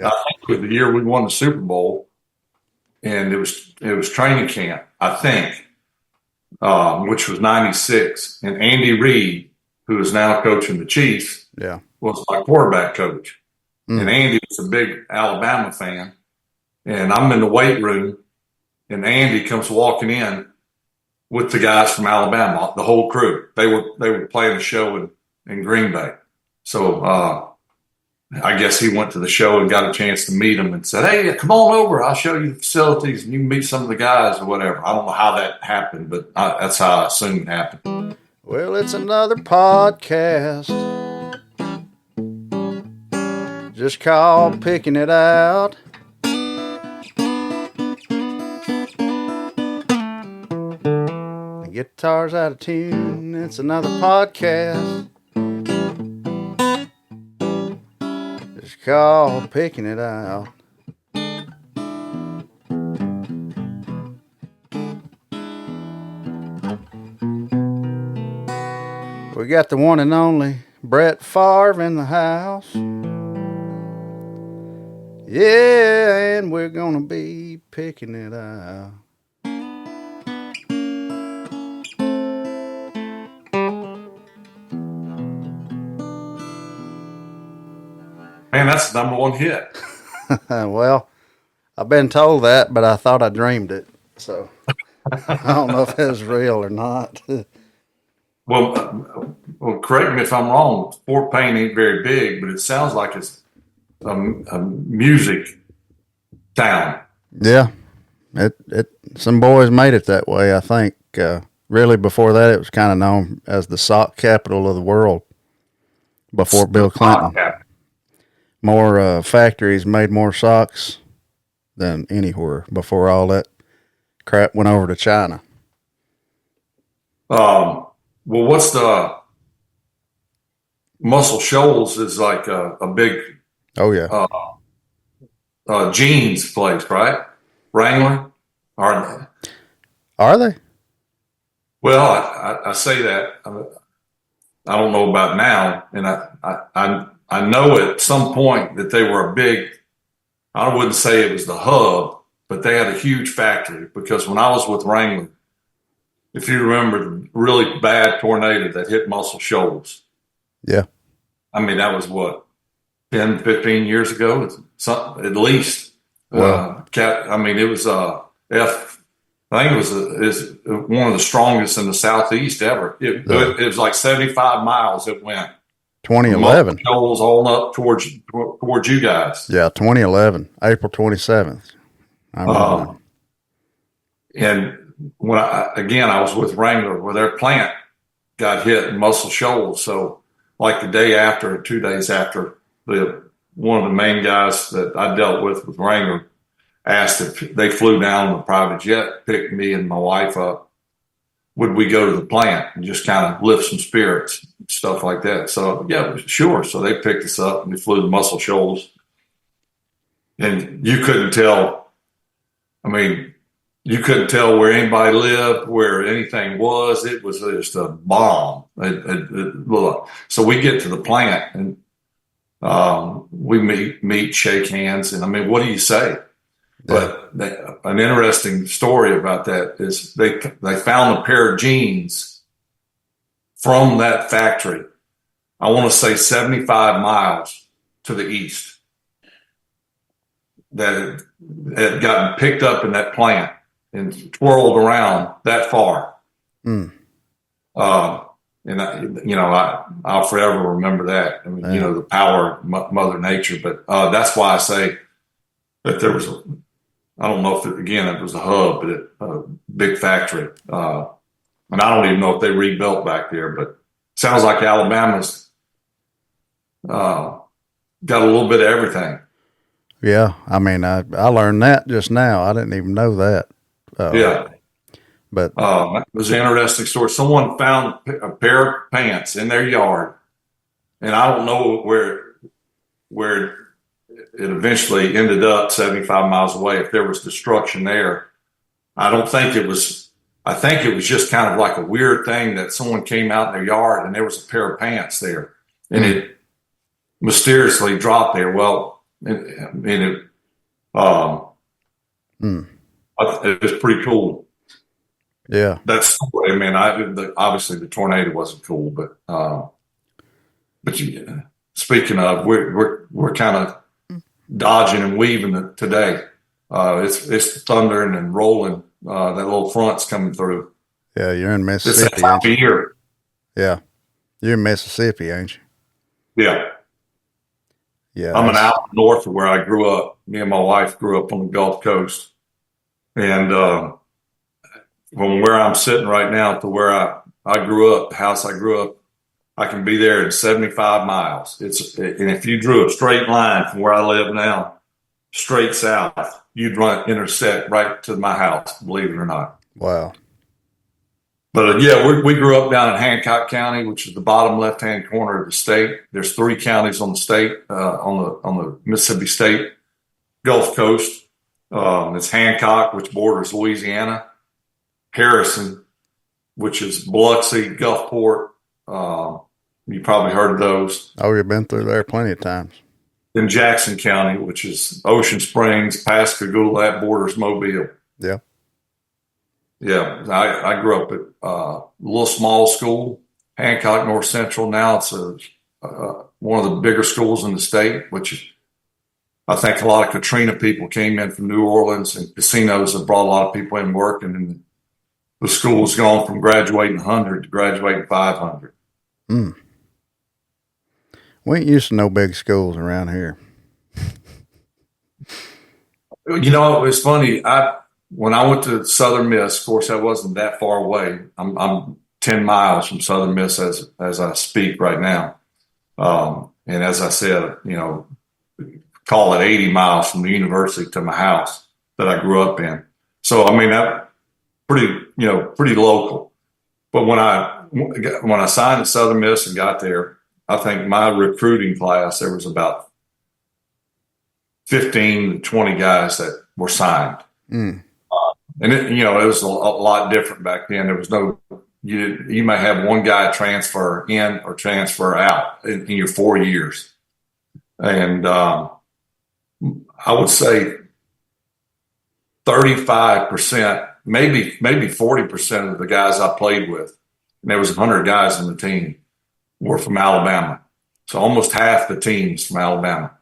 I think it was the year we won the Super Bowl, and it was training camp, I think, which was '96, and Andy Reid, who is now coaching the Chiefs, was my quarterback coach. And Andy was a big Alabama fan. And I'm in the weight room, and Andy comes walking in with the guys from Alabama, the whole crew. They were playing a show in Green Bay. So I guess he went to the show and got a chance to meet them and said, "Hey, come on over. I'll show you the facilities and you can meet some of the guys or whatever." I don't know how that happened, but that's how I assume it happened. Well, it's another podcast. Just called Picking It Out. The guitar's out of tune. It's another podcast. Just called Picking It Out. We got the one and only Brett Favre in the house. Yeah, and we're gonna be picking it out. Man, that's the number one hit. Well, I've been told that, but I thought I dreamed it. So I don't know if it's real or not. Well, correct me if I'm wrong. Fort Payne ain't very big, but it sounds like it's a music town. Yeah, some boys made it that way. I think really before that it was kind of known as the sock capital of the world. Before Bill Clinton, more factories made more socks than anywhere before all that crap went over to China. Well, what's the Muscle Shoals is like a big jeans place, right? Wrangler, are they? Well, I say that I don't know about now, and I know at some point that they were a big. I wouldn't say it was the hub, but they had a huge factory because when I was with Wrangler, if you remember the really bad tornado that hit Muscle Shoals. Yeah. I mean, that was what, 10, 15 years ago, at least. Wow. I mean, it was I think it was one of the strongest in the Southeast ever. It was like 75 miles it went. 2011. Shoals all up towards you guys. Yeah, 2011, April 27th. I remember. And when I was with Wrangler where their plant got hit in Muscle Shoals. So like the day after, 2 days after, one of the main guys that I dealt with Wrangler asked if they flew down on a private jet, picked me and my wife up, would we go to the plant and just kind of lift some spirits, stuff like that. So yeah, sure. So they picked us up and we flew to Muscle Shoals. And you couldn't tell, you couldn't tell where anybody lived, where anything was. It was just a bomb. So we get to the plant and we meet, shake hands. And what do you say? But an interesting story about that is they found a pair of jeans from that factory. I want to say 75 miles to the east that had gotten picked up in that plant and twirled around that far. And I'll forever remember that. The power of Mother Nature. But that's why I say that there was I don't know if it was a hub, but a big factory. And I don't even know if they rebuilt back there, but it sounds like Alabama's got a little bit of everything. Yeah. I learned that just now. I didn't even know that. Yeah. But it was an interesting story. Someone found a pair of pants in their yard, and I don't know where it eventually ended up 75 miles away. If there was destruction there, I think it was just kind of like a weird thing that someone came out in their yard and there was a pair of pants there and it mysteriously dropped there. Well, um, Hmm. it was pretty cool. Yeah. That's, I mean, obviously the tornado wasn't cool, but speaking of, we're kind of dodging and weaving today. It's thundering and rolling. That little front's coming through. Yeah, you're in It's that Mississippi, time ain't of you? year. Yeah. You're in Mississippi, ain't you? Yeah. Yeah. I'm an hour north of where I grew up. Me and my wife grew up on the Gulf Coast. And from where I'm sitting right now to where I grew up, the house I grew up, I can be there in 75 miles. And if you drew a straight line from where I live now, straight south, you'd intersect right to my house, believe it or not. Wow. But yeah, we grew up down in Hancock County, which is the bottom left-hand corner of the state. There's 3 counties on the state, on the Mississippi State Gulf Coast. It's Hancock, which borders Louisiana, Harrison, which is Biloxi, Gulfport. You probably heard of those. Oh, you've been through there plenty of times. Then Jackson County, which is Ocean Springs, Pascagoula, that borders Mobile. Yeah. Yeah, I grew up at a little small school, Hancock North Central. Now it's one of the bigger schools in the state, which I think a lot of Katrina people came in from New Orleans, and casinos have brought a lot of people in working, and the school's gone from graduating 100 to graduating 500. Hmm. We ain't used to no big schools around here. You know, it's funny. When I went to Southern Miss, of course, I wasn't that far away. I'm 10 miles from Southern Miss as I speak right now. And as I said, call it 80 miles from the university to my house that I grew up in. So, I mean, that pretty local. But when I signed at Southern Miss and got there, I think my recruiting class, there was about 15 to 20 guys that were signed. Mm. And it was a lot different back then. There was no, you may have one guy transfer in or transfer out in your 4 years. And I would say 35%, maybe 40% of the guys I played with, and there was 100 guys on the team, were from Alabama. So almost half the team's from Alabama.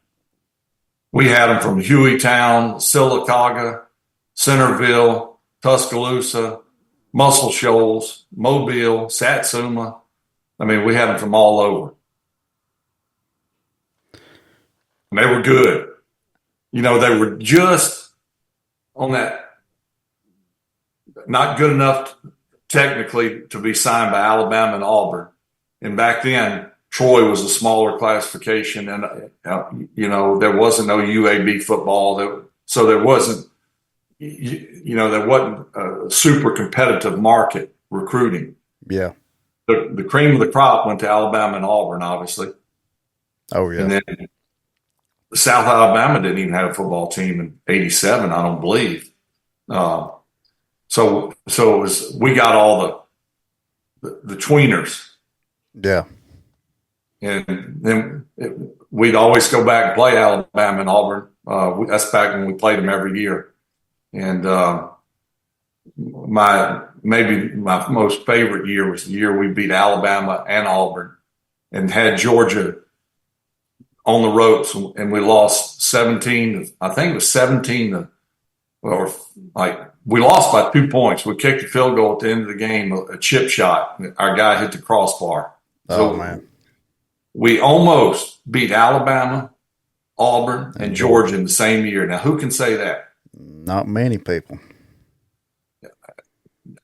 We had them from Hueytown, Sylacauga, Centerville, Tuscaloosa, Muscle Shoals, Mobile, Satsuma. I mean, we had them from all over. And they were good. They were just on that, not good enough technically to be signed by Alabama and Auburn. And back then, Troy was a smaller classification, and there wasn't no UAB football. So there wasn't, there wasn't a super competitive market recruiting. Yeah. The cream of the crop went to Alabama and Auburn, obviously. Oh, yeah. And then South Alabama didn't even have a football team in '87, I don't believe. So it was, we got all the tweeners. Yeah. And then we'd always go back and play Alabama and Auburn. That's back when we played them every year. And maybe my most favorite year was the year we beat Alabama and Auburn and had Georgia on the ropes, and we lost 17. I think it was 17 or we lost by 2 points. We kicked a field goal at the end of the game, a chip shot. Our guy hit the crossbar. Oh, man. We almost beat Alabama, Auburn, and Georgia in the same year. Now, who can say that? Not many people.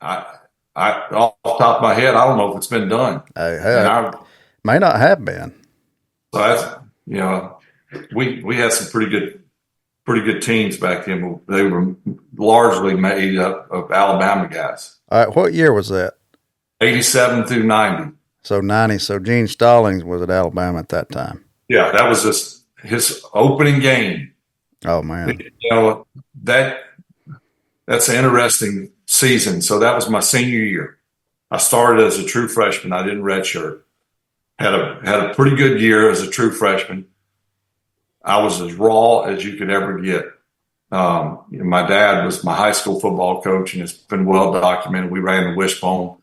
I off the top of my head, I don't know if it's been done. May not have been. So that's, we had some pretty good teams back then. They were largely made up of Alabama guys. All right, what year was that? 87 through 90. So 90. So Gene Stallings was at Alabama at that time. Yeah, that was his opening game. Oh, man. That's an interesting season. So that was my senior year. I started as a true freshman. I didn't redshirt. Had a pretty good year as a true freshman. I was as raw as you could ever get. My dad was my high school football coach, and it's been well documented. We ran the wishbone.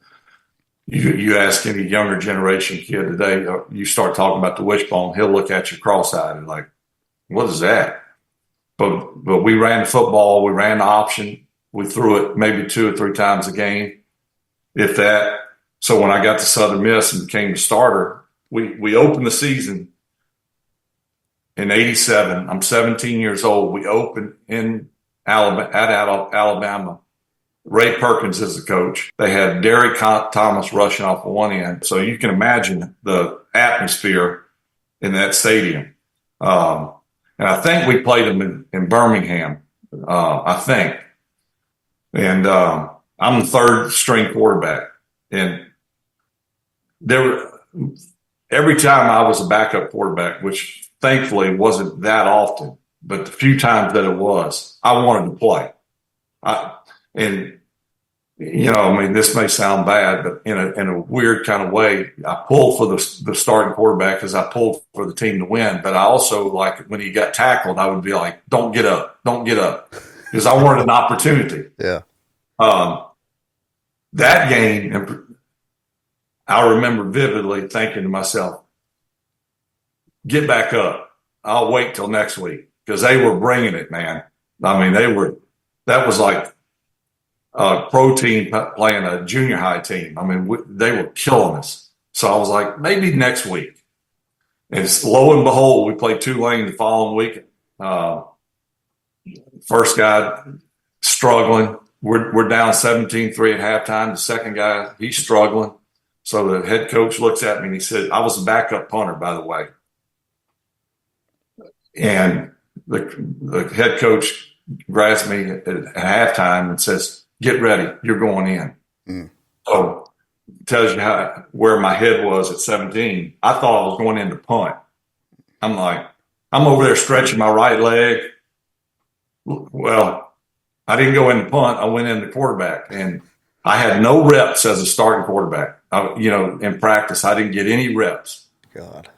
You ask any younger generation kid today, you start talking about the wishbone, he'll look at you cross-eyed and like, what is that? But we ran the football, we ran the option, we threw it maybe 2 or 3 times a game, if that. So when I got to Southern Miss and became the starter, we opened the season in '87. I'm 17 years old. We opened in Alabama. Ray Perkins is the coach. They had Derek Thomas rushing off of one end. So you can imagine the atmosphere in that stadium. And I think we played them in Birmingham, I think. And I'm the third string quarterback. And every time I was a backup quarterback, which thankfully wasn't that often, but the few times that it was, I wanted to play. This may sound bad, but in a weird kind of way, I pulled for the starting quarterback because I pulled for the team to win. But I also, like, when he got tackled, I would be like, don't get up, because I wanted an opportunity. Yeah. That game, I remember vividly thinking to myself, get back up. I'll wait till next week, because they were bringing it, man. I mean, that was like a pro team playing a junior high team. I mean, they were killing us. So I was like, maybe next week. And lo and behold, we played Tulane the following week. First guy struggling. We're down 17-3 at halftime. The second guy, he's struggling. So the head coach looks at me and he said, I was a backup punter, by the way. And the head coach grabs me at halftime and says, get ready, you're going in. So it tells you where my head was at 17. I thought I was going in to punt. I'm like, I'm over there stretching my right leg. Well, I didn't go in to punt. I went in to quarterback, and I had no reps as a starting quarterback. In practice, I didn't get any reps. God.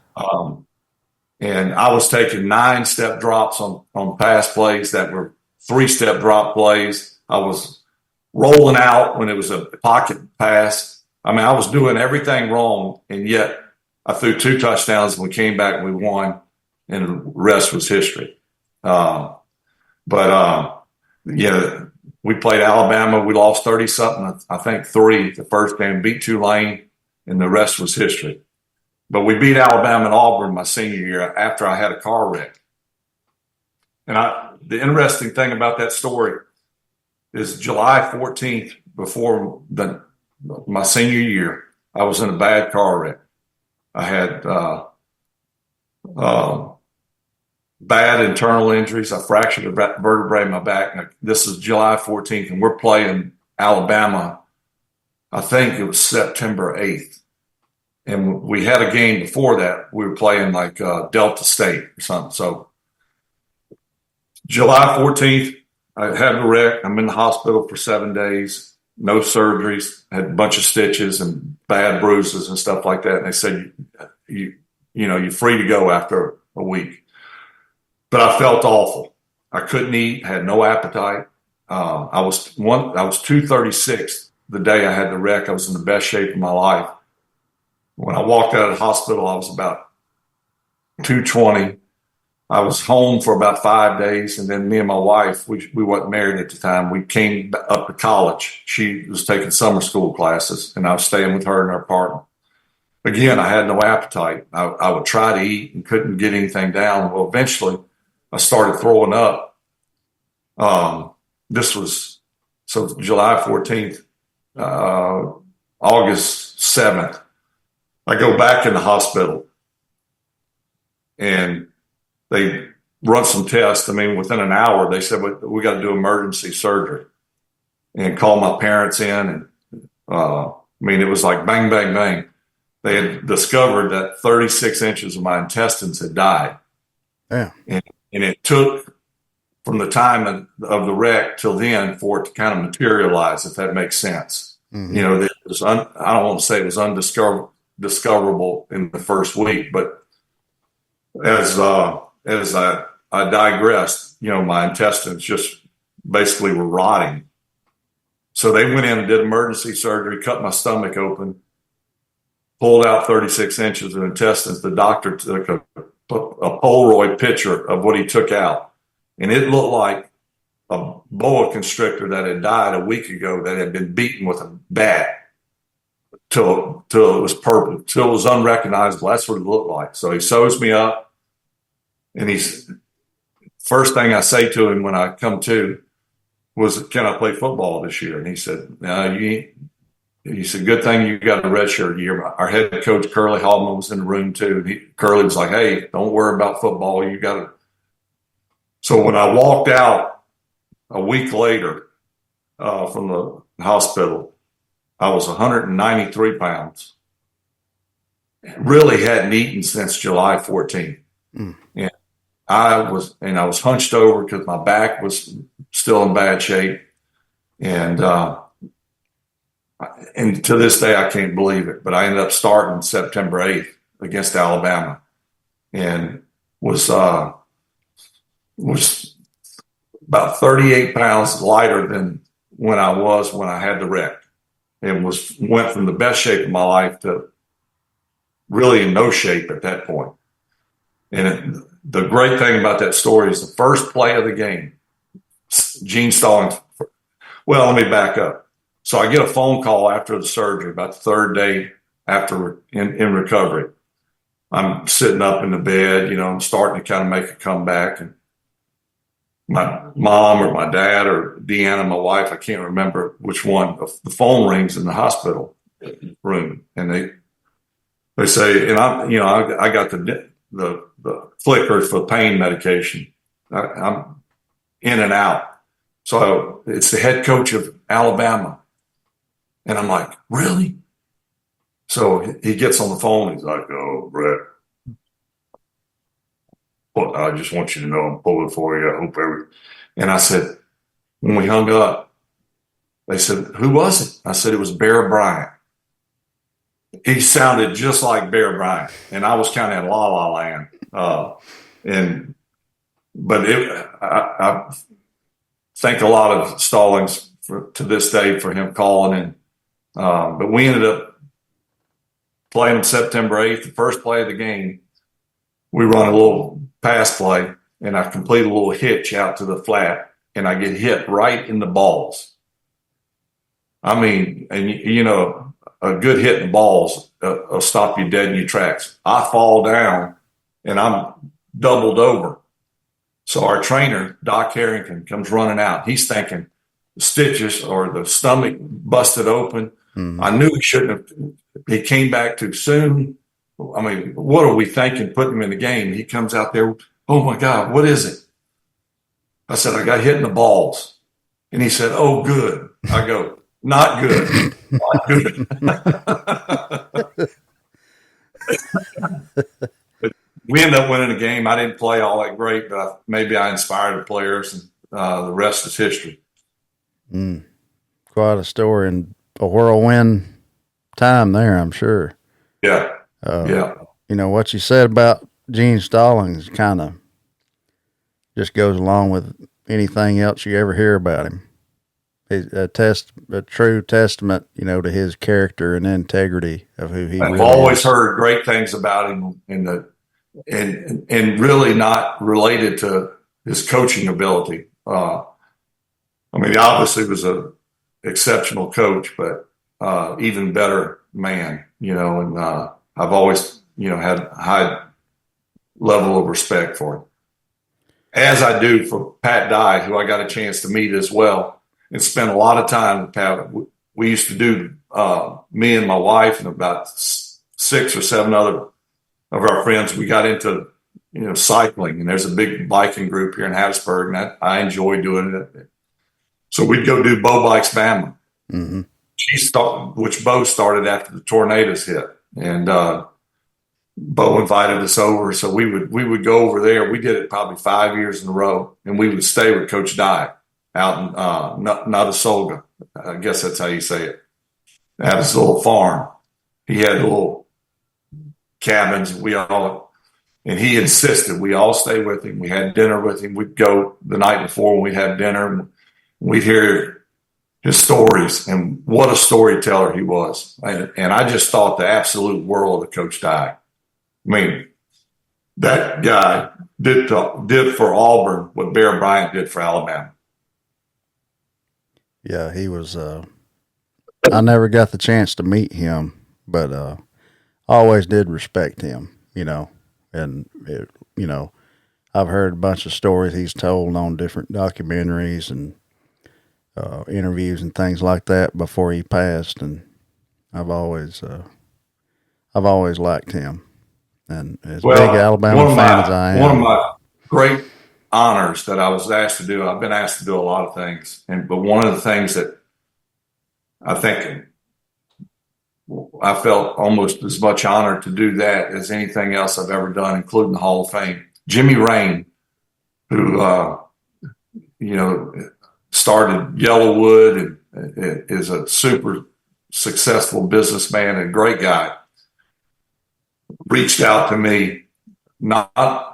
And I was taking 9-step drops on pass plays that were 3-step drop plays. I was rolling out when it was a pocket pass. I mean, I was doing everything wrong, and yet I threw 2 touchdowns, and we came back and we won, and the rest was history. We played Alabama. We lost 30-something, I think 3 the first game, beat Tulane, and the rest was history. But we beat Alabama and Auburn my senior year after I had a car wreck. And the interesting thing about that story is July 14th, before my senior year, I was in a bad car wreck. I had bad internal injuries. I fractured a vertebrae in my back. Now, this is July 14th, and we're playing Alabama. I think it was September 8th. And we had a game before that. We were playing like Delta State or something. So July 14th, I had a wreck. I'm in the hospital for 7 days, no surgeries, had a bunch of stitches and bad bruises and stuff like that. And they said, you're free to go after a week. But I felt awful. I couldn't eat, had no appetite. I was 236 the day I had the wreck. I was in the best shape of my life. When I walked out of the hospital, I was about 220. I was home for about 5 days, and then me and my wife, we weren't married at the time. We came up to college. She was taking summer school classes, and I was staying with her in her apartment. Again, I had no appetite. I would try to eat and couldn't get anything down. Well, eventually, I started throwing up. This was July 14th, August 7th. I go back in the hospital, and they run some tests. I mean, within an hour, they said, we got to do emergency surgery, and call my parents in. And it was like bang, bang, bang. They had discovered that 36 inches of my intestines had died. Yeah. And it took from the time of the wreck till then for it to kind of materialize, if that makes sense. Mm-hmm. It was I don't want to say it was undiscoverable in the first week, but as as I digressed, my intestines just basically were rotting. So they went in and did emergency surgery, cut my stomach open, pulled out 36 inches of intestines. The doctor took a Polaroid picture of what he took out, and it looked like a boa constrictor that had died a week ago that had been beaten with a bat till it was purple, till it was unrecognizable. That's what it looked like. So he sews me up, and first thing I say to him when I come to was, "Can I play football this year?" And he said, "No, you ain't." He said, "Good thing you got a redshirt year." Our head coach, Curly Hallman, was in the room too. Curly was like, "Hey, don't worry about football. You got to." So when I walked out a week later from the hospital, I was 193 pounds. Really hadn't eaten since July 14th. And I was hunched over because my back was still in bad shape. And to this day, I can't believe it. But I ended up starting September 8th against Alabama, and was about 38 pounds lighter than when I had the wreck, and went from the best shape of my life to really in no shape at that point. And the great thing about that story is the first play of the game, Gene Stallings. Well, let me back up. So I get a phone call after the surgery, about the third day after in recovery. I'm sitting up in the bed, I'm starting to kind of make a comeback, and my mom or my dad or Deanna, my wife, I can't remember which one, the phone rings in the hospital room, and they say, and I got the flickers for pain medication. I'm in and out. So it's the head coach of Alabama. And I'm like, "Really?" So he gets on the phone. He's like, "Oh, Brett, well, I just want you to know I'm pulling for you. I hope And I said, when we hung up, they said, "Who was it?" I said, "It was Bear Bryant." He sounded just like Bear Bryant, and I was kind of in la-la land. I thank a lot of Stallings to this day for him calling in. But we ended up playing him September 8th, the first play of the game. We run a little pass play, and I complete a little hitch out to the flat, and I get hit right in the balls. I mean, and a good hit in the balls will stop you dead in your tracks. I fall down, and I'm doubled over. So our trainer, Doc Harrington, comes running out. He's thinking the stitches or the stomach busted open. I knew he shouldn't have. He came back too soon. I mean, what are we thinking putting him in the game? He comes out there, "Oh, my God, what is it?" I said, "I got hit in the balls." And he said, "Oh, good." I go, "Not good. Not good." But we ended up winning the game. I didn't play all that great, but maybe I inspired the players, and the rest is history. Quite a story, and a whirlwind time there, I'm sure. Yeah. Yeah. What you said about Gene Stallings kind of just goes along with anything else you ever hear about him. He's a true testament, to his character and integrity of who he really is. I've always heard great things about him and really not related to his coaching ability. He obviously was an exceptional coach, but even better man, and I've always, had a high level of respect for him, as I do for Pat Dye, who I got a chance to meet as well and spent a lot of time with Pat. We used to do, me and my wife and about 6 or 7 other of our friends, we got into, cycling, and there's a big biking group here in Hattiesburg, and I enjoy doing it. So we'd go do Bo Bikes Bama. Mm-hmm. Which Bo started after the tornadoes hit, and Bo invited us over, so we would go over there. We did it probably 5 years in a row, and we would stay with Coach Dye out in Notasulga. I guess that's how you say it. At his little farm, he had little cabins. We all And he insisted we all stay with him. We had dinner with him. We'd go the night before when we'd have dinner, and we'd hear his stories, and what a storyteller he was. And I just thought the absolute world of Coach Dye. I mean, that guy did for Auburn what Bear Bryant did for Alabama. Yeah, he was. I never got the chance to meet him, but I always did respect him, and I've heard a bunch of stories he's told on different documentaries and interviews and things like that before he passed, and I've always liked him. And as big Alabama fan as I am, one of my great honors that I was asked to do. I've been asked to do a lot of things, but one of the things that I think I felt almost as much honored to do that as anything else I've ever done, including the Hall of Fame. Jimmy Rain, who started Yellowwood and is a super successful businessman and great guy, reached out to me not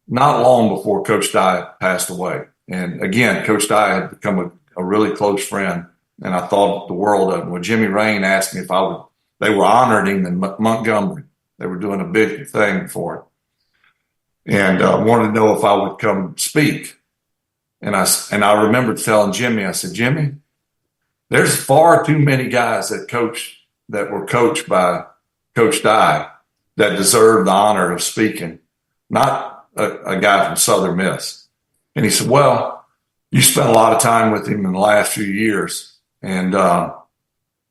long before Coach Dye passed away. And again, Coach Dye had become a really close friend, and I thought the world of him. Well, Jimmy Rain asked me if I would. They were honoring him in Montgomery. They were doing a big thing for it, and wanted to know if I would come speak. And I remember telling Jimmy, I said, Jimmy, there's far too many guys that were coached by Coach Dye that deserve the honor of speaking, not a guy from Southern Miss. And he said, well, you spent a lot of time with him in the last few years, and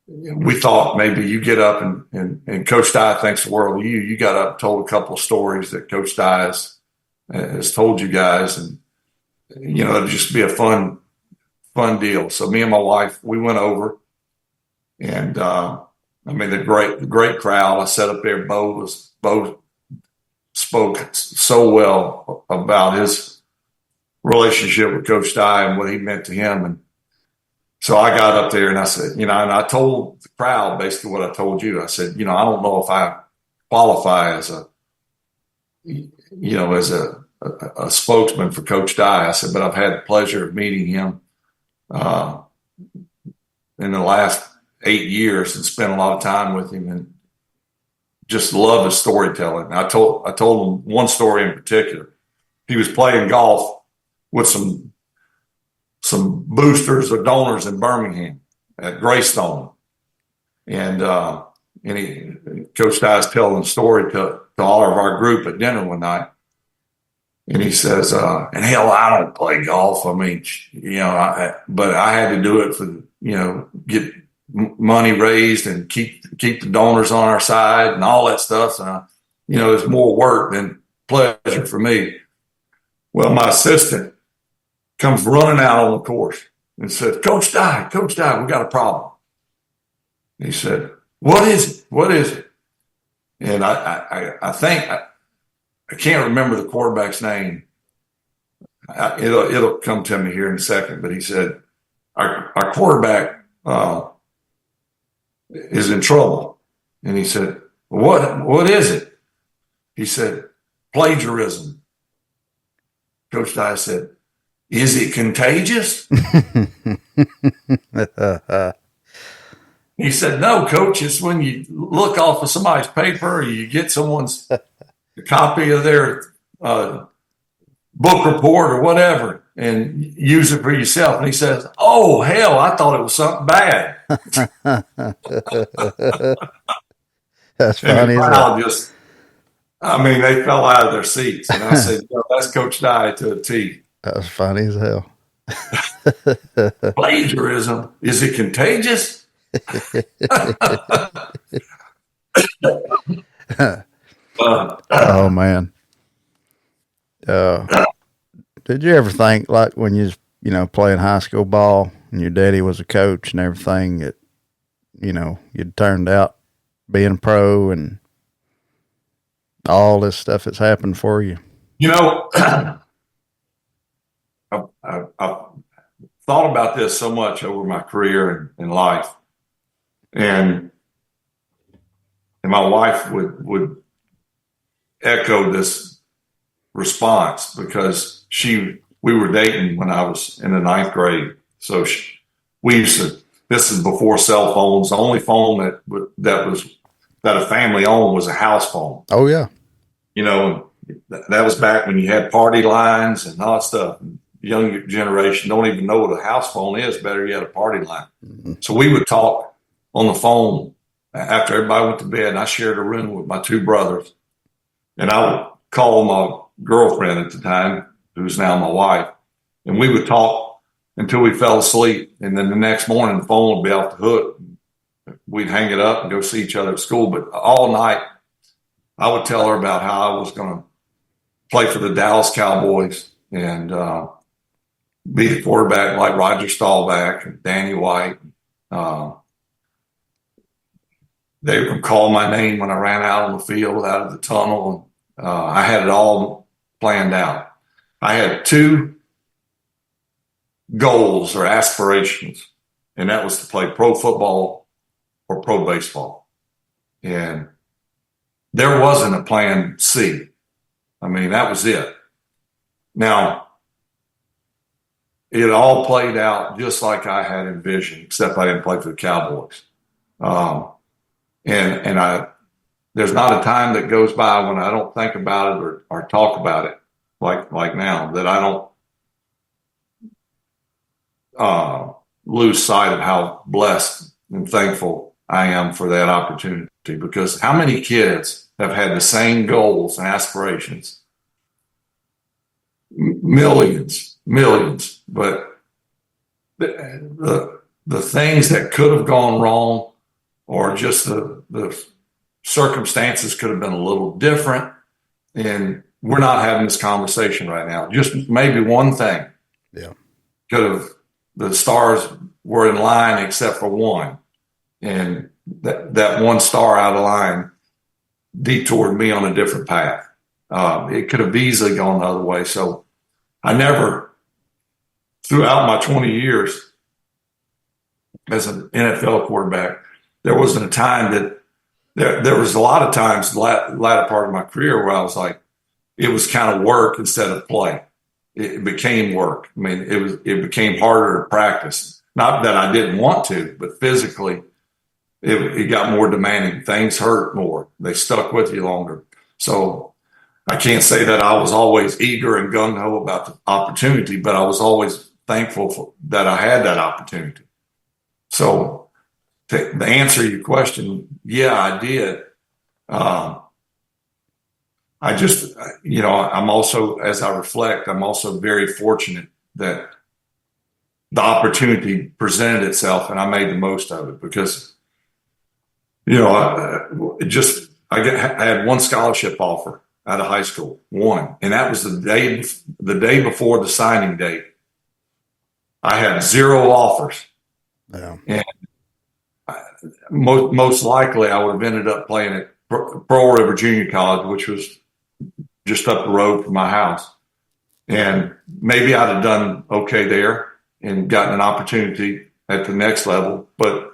we thought maybe you get up and Coach Dye thinks the world of you. You got up and told a couple of stories that Coach Dye has told you guys, and it'd just be a fun deal. So me and my wife, we went over, and the great crowd. I sat up there. Bo spoke so well about his relationship with Coach Dye and what he meant to him. And so I got up there and I said, and I told the crowd basically what I told you. I said, I don't know if I qualify as a spokesman for Coach Dye. I said, but I've had the pleasure of meeting him in the last 8 years and spent a lot of time with him, and just love his storytelling. I told him one story in particular. He was playing golf with some boosters or donors in Birmingham at Greystone, and Coach Dye's telling the story to all of our group at dinner one night. And he says, and hell, I don't play golf. I mean, but I had to do it for, get money raised and keep the donors on our side and all that stuff. And, it's more work than pleasure for me. Well, my assistant comes running out on the course and said, Coach Dye, we got a problem. And he said, what is it? And I think, I can't remember the quarterback's name. It'll come to me here in a second. But he said, our quarterback is in trouble. And he said, what is it? He said, plagiarism. Coach Dye said, is it contagious? He said, no, Coach, it's when you look off of somebody's paper or you get someone's copy of their book report or whatever and use it for yourself. And he says, oh, hell, I thought it was something bad. That's funny. And the crowd they fell out of their seats. And I said, that's Coach Dye to a T. That's funny as hell. Plagiarism. Is it contagious? Oh man. Did you ever think, like when you was, playing high school ball and your daddy was a coach and everything, that, you'd turned out being a pro and all this stuff that's happened for you? I've thought about this so much over my career and life, and my wife would echo this response because we were dating when I was in the 9th grade. So we used to, this is before cell phones. The only phone that a family owned was a house phone. Oh yeah. That was back when you had party lines and all that stuff. Young generation don't even know what a house phone is. Better yet, a party line. Mm-hmm. So we would talk on the phone after everybody went to bed, and I shared a room with my 2 brothers. And I would call my girlfriend at the time, who's now my wife, and we would talk until we fell asleep. And then the next morning, the phone would be off the hook. We'd hang it up and go see each other at school. But all night, I would tell her about how I was going to play for the Dallas Cowboys and be the quarterback like Roger Staubach and Danny White. They would call my name when I ran out on the field, out of the tunnel. I had it all planned out. I had 2 goals or aspirations, and that was to play pro football or pro baseball. And there wasn't a plan C. I mean, that was it. Now, it all played out just like I had envisioned, except I didn't play for the Cowboys. There's not a time that goes by when I don't think about it or talk about it like now, that I don't lose sight of how blessed and thankful I am for that opportunity. Because how many kids have had the same goals and aspirations? Millions, but the things that could have gone wrong, or just the circumstances could have been a little different. And we're not having this conversation right now. Just maybe one thing. Yeah. The stars were in line except for one. And that one star out of line detoured me on a different path. It could have easily gone the other way. So I never, throughout my 20 years as an NFL quarterback, there wasn't a time that there was a lot of times the latter part of my career where I was like, it was kind of work instead of play. It became work. I mean, it became harder to practice. Not that I didn't want to, but physically it got more demanding. Things hurt more. They stuck with you longer. So I can't say that I was always eager and gung-ho about the opportunity, but I was always thankful that I had that opportunity. So to answer your question, yeah, I did. I just, I'm also, as I reflect, I'm also very fortunate that the opportunity presented itself and I made the most of it because, I had one scholarship offer out of high school, one, and that was the day before the signing date. I had 0 offers. Yeah. And most likely I would have ended up playing at Pearl River Junior College, which was just up the road from my house. And maybe I'd have done okay there and gotten an opportunity at the next level. But,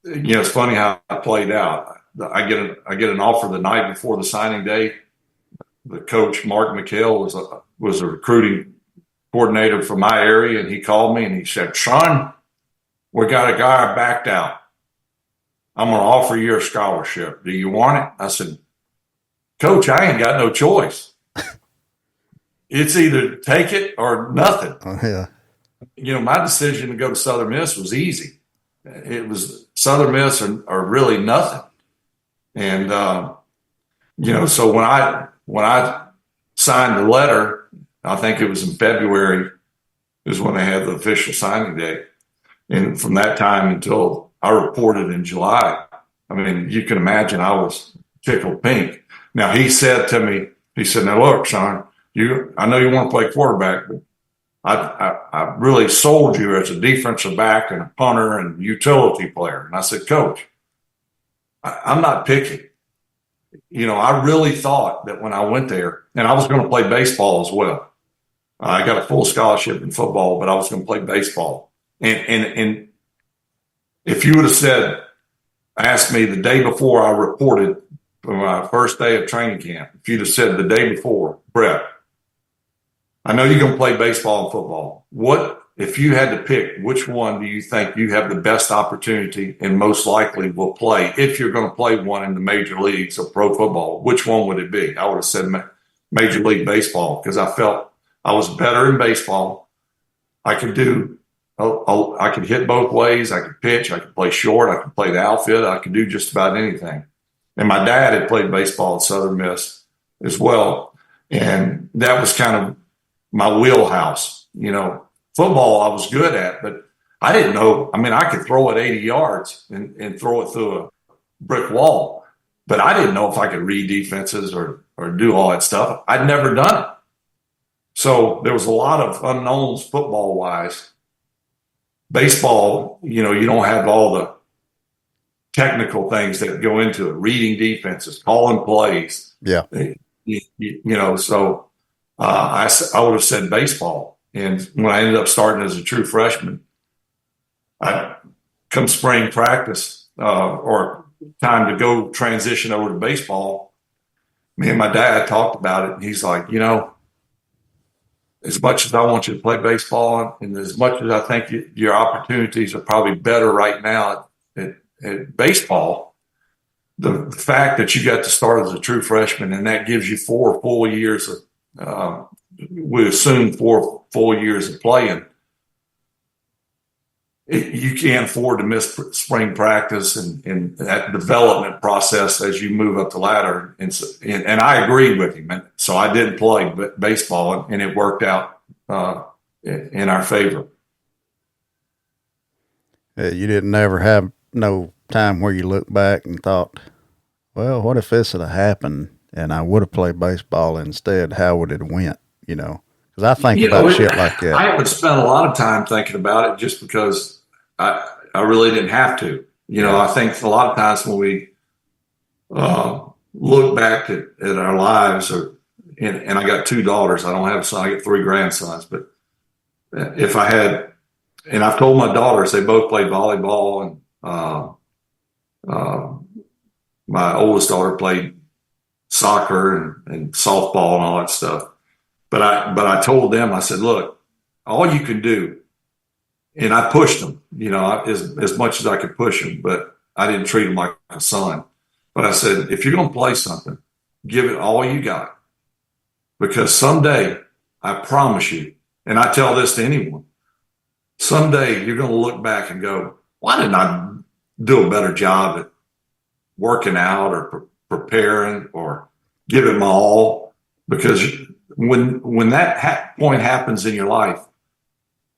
it's funny how it played out. I get an offer the night before the signing day. The coach, Mark McHale, was a recruiting coordinator for my area, and he called me and he said, "Son, we got a guy backed out. I'm going to offer you a scholarship. Do you want it?" I said, "Coach, I ain't got no choice. It's either take it or nothing." Oh, yeah. My decision to go to Southern Miss was easy. It was Southern Miss or really nothing. And, so when I signed the letter, I think it was in February is when they had the official signing date. And from that time until I reported in July, I mean, you can imagine I was tickled pink. Now, he said to me, "Now look, son, I know you want to play quarterback, but I really sold you as a defensive back and a punter and utility player." And I said, "Coach, I'm not picky. I really thought that when I went there, and I was going to play baseball as well. I got a full scholarship in football, but I was going to play baseball. And if you would have asked me the day before I reported for my first day of training camp, if you'd have said the day before, Brett, I know you're going to play baseball and football. What, if you had to pick, which one do you think you have the best opportunity and most likely will play if you're going to play one in the major leagues of pro football? Which one would it be? I would have said Major League Baseball because I felt I was better in baseball. I could I could hit both ways. I could pitch. I could play short. I could play the outfield. I could do just about anything. And my dad had played baseball at Southern Miss as well. And that was kind of my wheelhouse. Football I was good at, but I didn't know. I mean, I could throw it 80 yards and throw it through a brick wall, but I didn't know if I could read defenses or do all that stuff. I'd never done it. So there was a lot of unknowns football wise. Baseball, you don't have all the technical things that go into it, reading defenses, calling plays. Yeah. So I would have said baseball. And when I ended up starting as a true freshman, come spring practice or time to go transition over to baseball, me and my dad talked about it. And he's like, as much as I want you to play baseball and as much as I think your opportunities are probably better right now at baseball, the fact that you got to start as a true freshman and that gives you 4 full years of, we assume 4 full years of playing, you can't afford to miss spring practice and that development process as you move up the ladder. And I agreed with him. And so I didn't play baseball and it worked out in our favor. You didn't ever have no time where you look back and thought, well, what if this had happened and I would have played baseball instead? How would it have went? Because I think about shit like that. I haven't spent a lot of time thinking about it just because I really didn't have to. I think a lot of times when we look back at our lives, and I got 2 daughters. I don't have a son. I got 3 grandsons. But if I had, and I've told my daughters, they both played volleyball, and my oldest daughter played soccer and softball and all that stuff. But I told them, I said, look, all you can do, and I pushed them, as much as I could push them, but I didn't treat them like a son. But I said, if you're going to play something, give it all you got. Because someday, I promise you, and I tell this to anyone, someday you're going to look back and go, why didn't I do a better job at working out or preparing or give it my all? Because when that point happens in your life,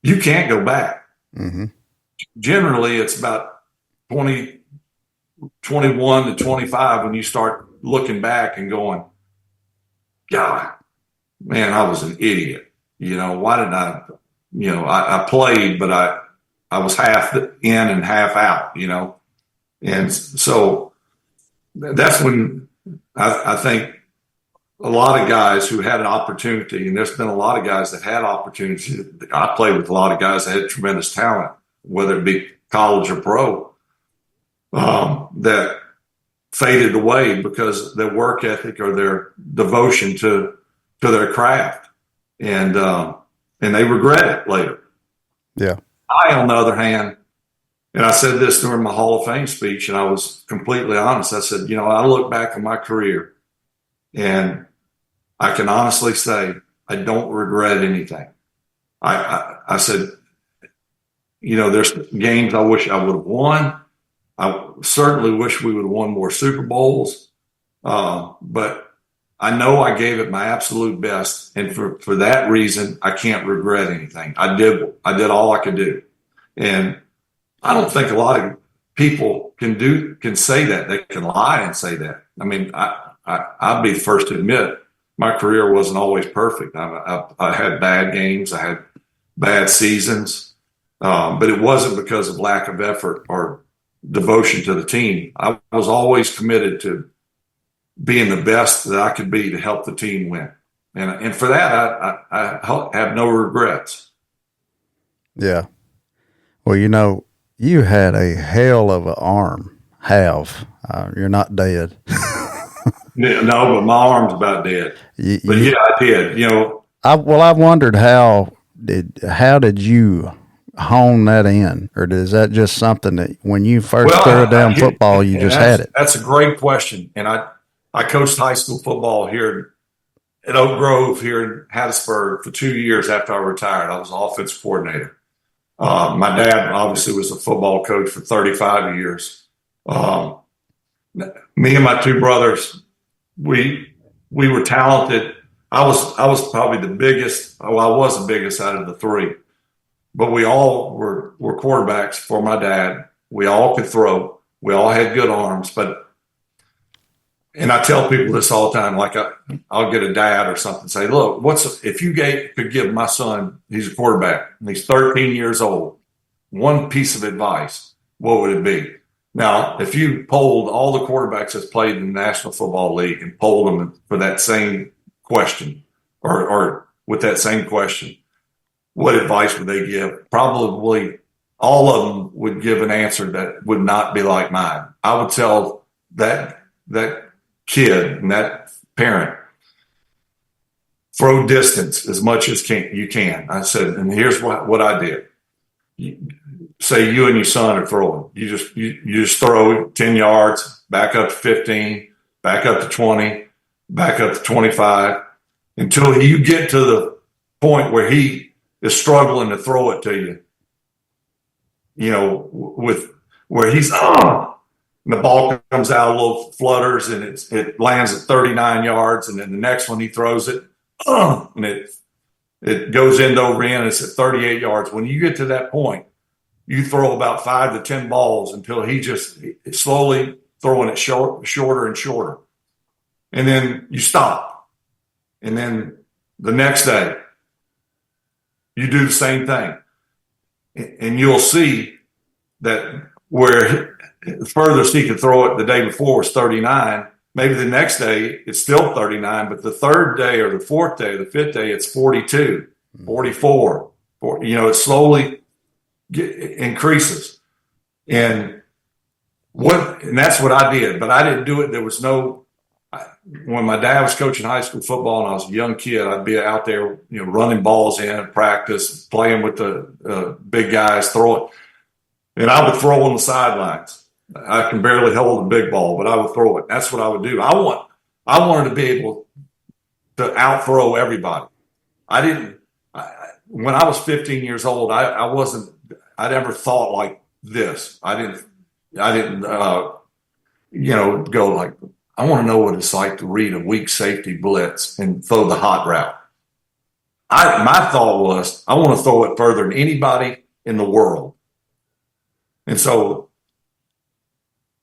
you can't go back. Mm-hmm. Generally, it's about 21 to 25 when you start looking back and going, God, man, I was an idiot. Why didn't I played, but I was half in and half out, And so that's when I think a lot of guys who had an opportunity, and there's been a lot of guys that had opportunities. I played with a lot of guys that had tremendous talent, whether it be college or pro, that faded away because their work ethic or their devotion to their craft, and they regret it later. Yeah. I, on the other hand, and I said this during my Hall of Fame speech, and I was completely honest. I said, I look back on my career, and I can honestly say I don't regret anything. I said, there's games I wish I would have won. I certainly wish we would have won more Super Bowls. But I know I gave it my absolute best. And for that reason, I can't regret anything. I did all I could do. And I don't think a lot of people can say that. They can lie and say that. I mean, I'd be the first to admit my career wasn't always perfect. I had bad games. I had bad seasons. But it wasn't because of lack of effort or devotion to the team. I was always committed to being the best that I could be to help the team win. And for that, I have no regrets. Yeah. Well, you had a hell of an arm. You're not dead. No, but my arm's about dead. But yeah, I did. I've wondered how did you hone that in, or is that just something that when you first Well, threw a damn football, you just had it? That's a great question. And I coached high school football here at Oak Grove here in Hattiesburg for 2 years after I retired. I was offensive coordinator. My dad obviously was a football coach for 35 years. Um, Me and my two brothers, we were talented. I was probably the biggest. Well, I was the biggest out of the three, but we all were quarterbacks for my dad. We all could throw. We all had good arms, and I tell people this all the time. Like I'll get a dad or something say, "Look, if you could give my son, he's a quarterback, and he's 13 years old, one piece of advice, what would it be?" Now, if you polled all the quarterbacks that's played in the National Football League and polled them for that same question, or with that same question, what advice would they give? Probably all of them would give an answer that would not be like mine. I would tell that kid and that parent, throw distance as much as you can. I said, and here's what I did. Say you and your son are throwing. You just throw 10 yards, back up to 15, back up to 20, back up to 25, until you get to the point where he is struggling to throw it to you. With where he's and the ball comes out a little, flutters, and it lands at 39 yards, and then the next one he throws it, and it goes end over end. It's at 38 yards. When you get to that point, you throw about 5 to 10 balls until he's slowly throwing it shorter and shorter. And then you stop. And then the next day, you do the same thing. And you'll see that where the furthest he could throw it the day before was 39, maybe the next day it's still 39, but the third day or the fourth day or the fifth day, it's 42, 44. It slowly increases. And that's what I did, but I didn't do it. There was when my dad was coaching high school football and I was a young kid, I'd be out there, running balls in at practice, playing with the big guys, throwing. And I would throw on the sidelines. I can barely hold a big ball, but I would throw it. That's what I would do. I wanted to be able to out-throw everybody. When I was 15 years old, I never thought like this. I didn't go like, I want to know what it's like to read a weak safety blitz and throw the hot route. My thought was, I want to throw it further than anybody in the world. And so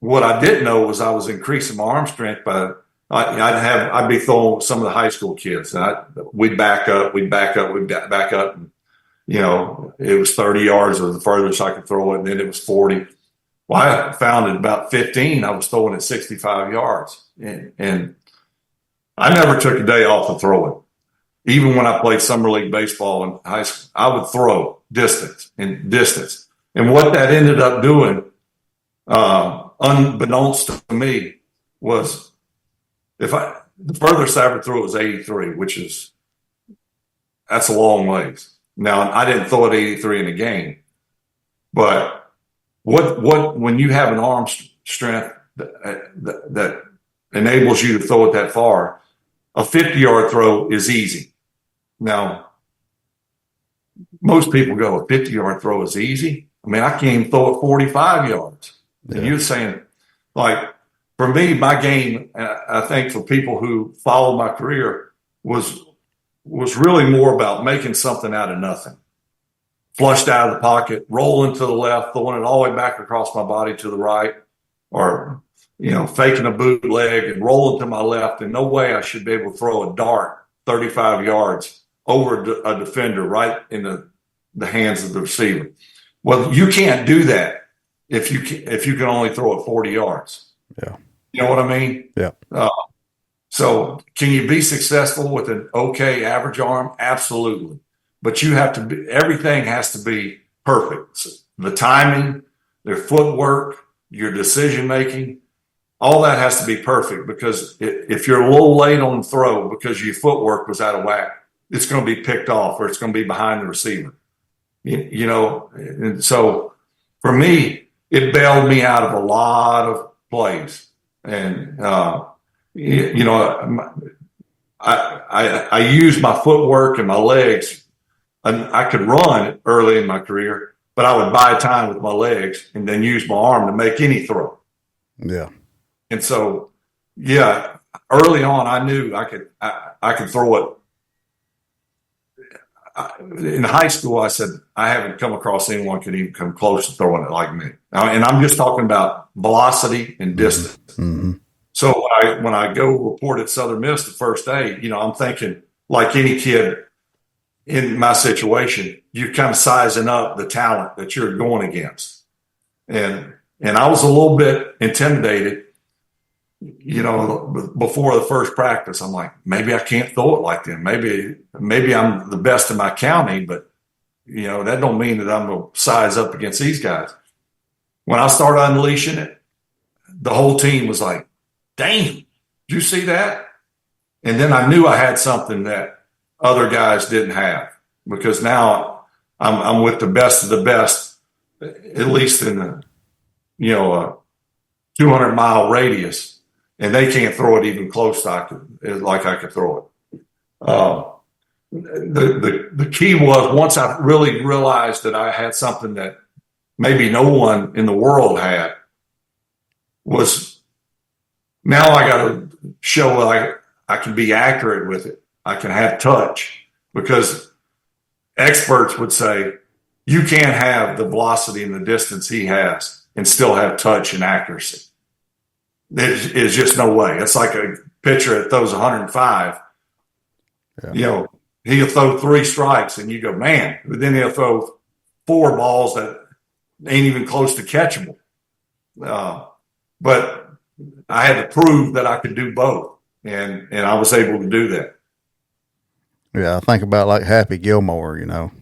what I didn't know was I was increasing my arm strength by, I'd be throwing some of the high school kids, and we'd back up. And, it was 30 yards or the furthest I could throw it, and then it was 40. Well, I found at about 15, I was throwing at 65 yards. And I never took a day off of throwing. Even when I played summer league baseball in high school, I would throw distance. And what that ended up doing, unbeknownst to me, was the furthest I ever threw was 83, that's a long ways. Now, I didn't throw it 83 in a game, but when you have an arm strength that enables you to throw it that far, a 50-yard throw is easy. Now, most people go, a 50-yard throw is easy. I mean, I can't even throw it 45 yards. Yeah. And you're saying, like, for me, my game, I think for people who follow my career, was really more about making something out of nothing. Flushed out of the pocket, rolling to the left, throwing it all the way back across my body to the right, or, faking a bootleg and rolling to my left. And no way I should be able to throw a dart 35 yards over a defender right in the hands of the receiver. Well, you can't do that if you can only throw it 40 yards. Yeah. You know what I mean? Yeah. So can you be successful with an okay average arm? Absolutely. But everything has to be perfect. So the timing, their footwork, your decision making, all that has to be perfect, because if you're a little late on the throw because your footwork was out of whack, it's going to be picked off, or it's going to be behind the receiver. You know, and so for me, it bailed me out of a lot of plays. And, you know, I used my footwork and my legs, and I could run early in my career, but I would buy time with my legs and then use my arm to make any throw. Yeah. And so, yeah, early on, I knew I could throw it. In high school, I said, I haven't come across anyone who could even come close to throwing it like me. And I'm just talking about velocity and distance. Mm-hmm. So when I go report at Southern Miss the first day, you know, I'm thinking, like any kid in my situation, you're kind of sizing up the talent that you're going against. And I was a little bit intimidated, you know, before the first practice. I'm like, maybe I can't throw it like them. Maybe I'm the best in my county, but, you know, that don't mean that I'm going to size up against these guys. When I started unleashing it, the whole team was like, damn, did you see that? And then I knew I had something that other guys didn't have, because now I'm with the best of the best, at least in the, you know, a 200-mile radius. And they can't throw it even close to like I could throw it. The key was, once I really realized that I had something that maybe no one in the world had, was now I got to show I can be accurate with it. I can have touch, because experts would say you can't have the velocity and the distance he has and still have touch and accuracy. There's just no way. It's like a pitcher that throws 105. Yeah. You know, he'll throw 3 strikes and you go, man, but then he'll throw 4 balls that ain't even close to catchable. But I had to prove that I could do both, and I was able to do that. Yeah, I think about like Happy Gilmore, you know.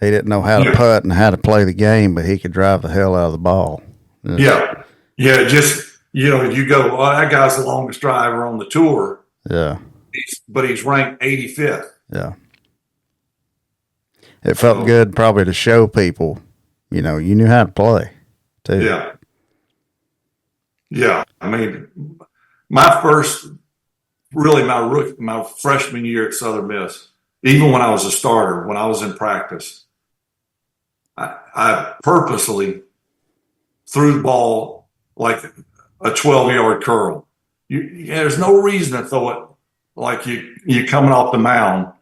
He didn't know how to putt and how to play the game, but he could drive the hell out of the ball. Yeah. Yeah, just, you know, you go, well, that guy's the longest driver on the tour. Yeah. But he's ranked 85th. Yeah. It felt good probably to show people, you know, you knew how to play too. Yeah. Yeah. I mean, my freshman year at Southern Miss, even when I was a starter, when I was in practice, I purposely threw the ball like a 12-yard curl. There's no reason to throw it like you coming off the mound,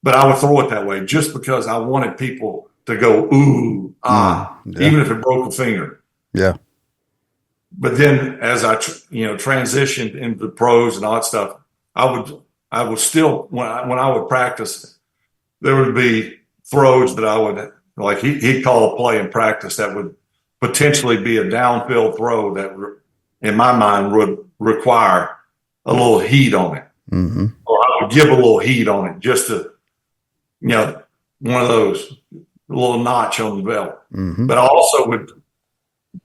but I would throw it that way just because I wanted people to go, ooh, even if it broke a finger. Yeah. But then as I transitioned into the pros and all that stuff, I would still, when I would practice, there would be throws that I would, like he'd call a play in practice that would potentially be a downfield throw that in my mind would require a little heat on it. Mm-hmm. Or I would give a little heat on it just to, you know, one of those, a little notch on the belt. Mm-hmm. But I also would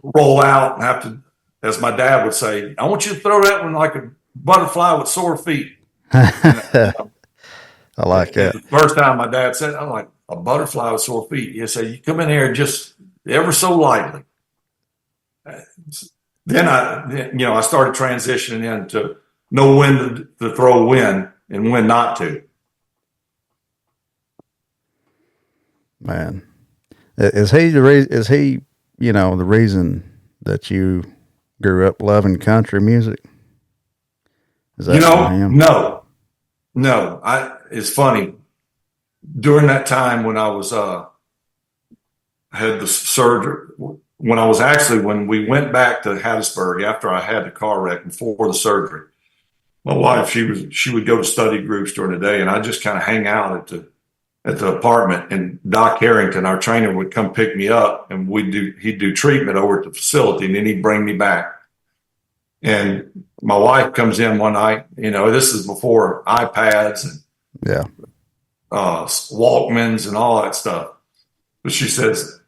roll out and have to, as my dad would say, I want you to throw that one like a butterfly with sore feet. I like that. The first time my dad said, I'm like, a butterfly with sore feet. He said, you come in here just ever so lightly. Then I started transitioning into know when to throw when and when not to. Man, is he the reason that you grew up loving country music? Is that him? No. It's funny. During that time when I was had the surgery, when we went back to Hattiesburg after I had the car wreck before the surgery, my wife, she would go to study groups during the day, and I just kind of hang out at the apartment, and Doc Harrington, our trainer, would come pick me up, and he'd do treatment over at the facility, and then he'd bring me back. And my wife comes in one night, this is before iPads and Walkmans and all that stuff. But she says,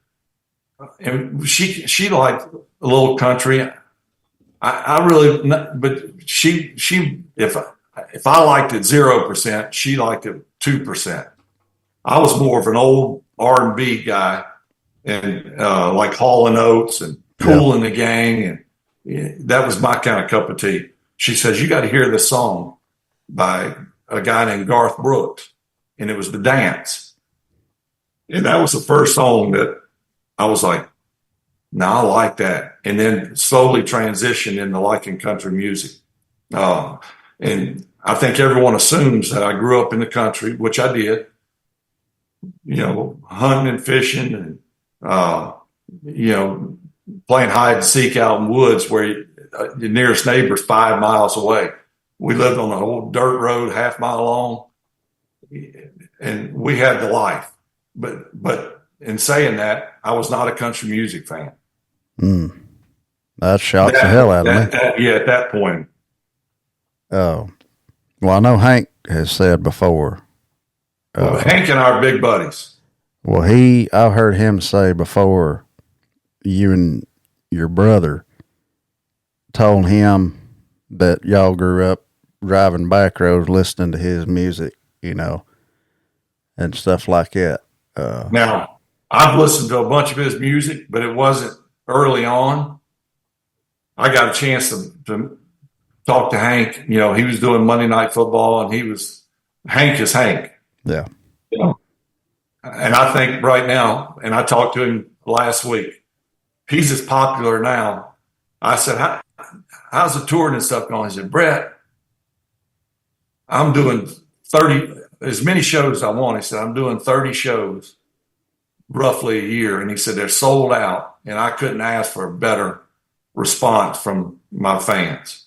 and she liked a little country. I really, but if I liked it 0%, she liked it 2%. I was more of an old R&B guy, and like Hall and Oates and Kool and the Gang, and that was my kind of cup of tea. She says, you got to hear this song by a guy named Garth Brooks, and it was The Dance. And that was the first song that I was like, no, I like that. And then slowly transitioned into liking country music. And I think everyone assumes that I grew up in the country, which I did, hunting and fishing and, playing hide and seek out in woods where the nearest neighbor's 5 miles away. We lived on an old dirt road, half-mile long, and we had the life. But in saying that, I was not a country music fan. That shocks the hell out of me. At that point. Oh, well, I know Hank has said before. Hank and I are big buddies. Well, I've heard him say before, you and your brother told him that y'all grew up driving back roads listening to his music, and stuff like that. Now, I've listened to a bunch of his music, but it wasn't early on. I got a chance to talk to Hank. He was doing Monday Night Football, and Hank is Hank. Yeah. And I think right now, and I talked to him last week, he's as popular now. I said, how's the touring and stuff going? He said, Brett, I'm doing 30, as many shows as I want. He said, I'm doing 30 shows roughly a year. And he said, they're sold out. And I couldn't ask for a better response from my fans.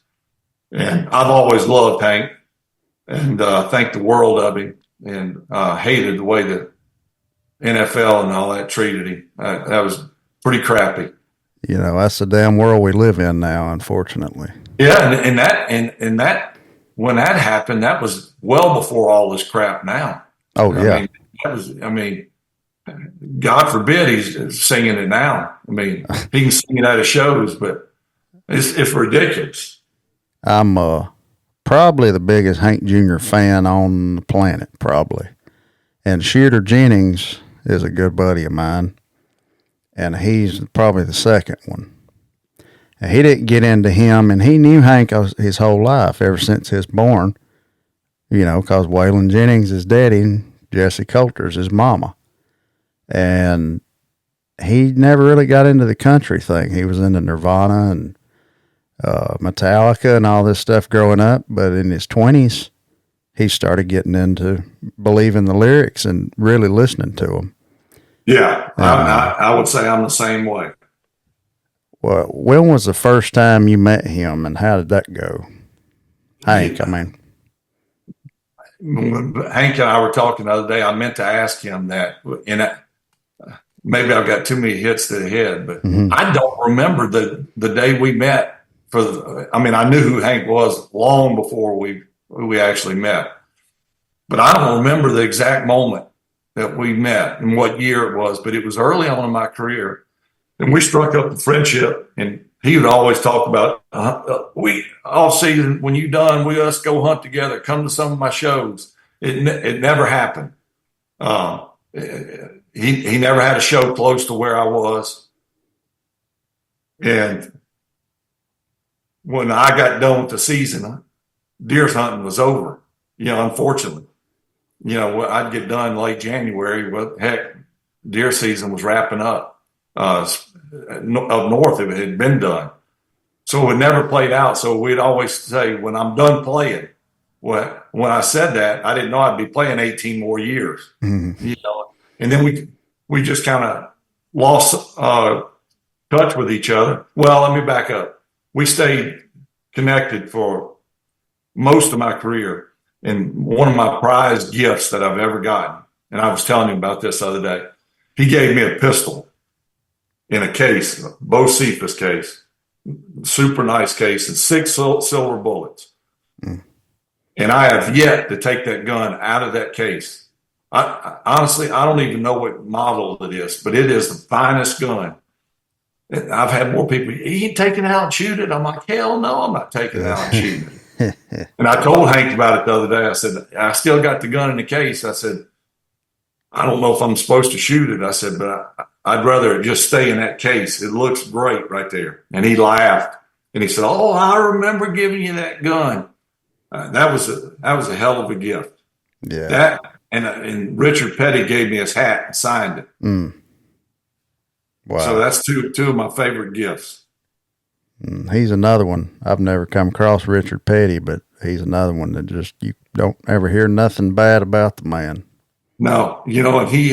And I've always loved Hank and think the world of him, and hated the way that NFL and all that treated him. That was pretty crappy. That's the damn world we live in now, unfortunately. Yeah, and that when that happened, that was well before all this crap now. Oh, yeah. God forbid he's singing it now. He can sing it at his shows, but it's ridiculous. I'm probably the biggest Hank Jr. fan on the planet, probably. And Shooter Jennings is a good buddy of mine, and he's probably the second one. And he didn't get into him, and he knew Hank his whole life, ever since he was born, because Waylon Jennings is daddy and Jesse Coulter's his mama. And he never really got into the country thing. He was into Nirvana and Metallica and all this stuff growing up, but in his 20s, he started getting into believing the lyrics and really listening to them. Yeah, I would say I'm the same way. Well, when was the first time you met him, and how did that go? Hank, Hank and I were talking the other day. I meant to ask him that, and maybe I've got too many hits to the head, but I don't remember the day we met. I knew who Hank was long before we actually met, but I don't remember the exact moment that we met and what year it was, but it was early on in my career, and we struck up a friendship. And he would always talk about we all season, when you done, let's go hunt together, come to some of my shows. It never happened. He never had a show close to where I was, and when I got done with the season, deer hunting was over, unfortunately. I'd get done late January, but heck, deer season was wrapping up. Up north, it had been done. So it never played out. So we'd always say, when I'm done playing, when I said that, I didn't know I'd be playing 18 more years. And then we just kind of lost touch with each other. Well, let me back up. We stayed connected for most of my career. And one of my prized gifts that I've ever gotten, and I was telling him about this the other day, he gave me a pistol in a case, Bo Cephas case, super nice case, and 6 silver bullets. And I have yet to take that gun out of that case. Honestly, I don't even know what model it is, but it is the finest gun. I've had more people, you ain't taking it out and shoot it. I'm like, hell no, I'm not taking it out and shooting it. And I told Hank about it the other day. I said, I still got the gun in the case. I said, I don't know if I'm supposed to shoot it. I said, but I'd rather it just stay in that case. It looks great right there. And he laughed and he said, oh, I remember giving you that gun. That was a hell of a gift. Yeah. That and Richard Petty gave me his hat and signed it. Mm. Wow. So that's two of my favorite gifts. He's another one. I've never come across Richard Petty, but he's another one that just, you don't ever hear nothing bad about the man. No, and he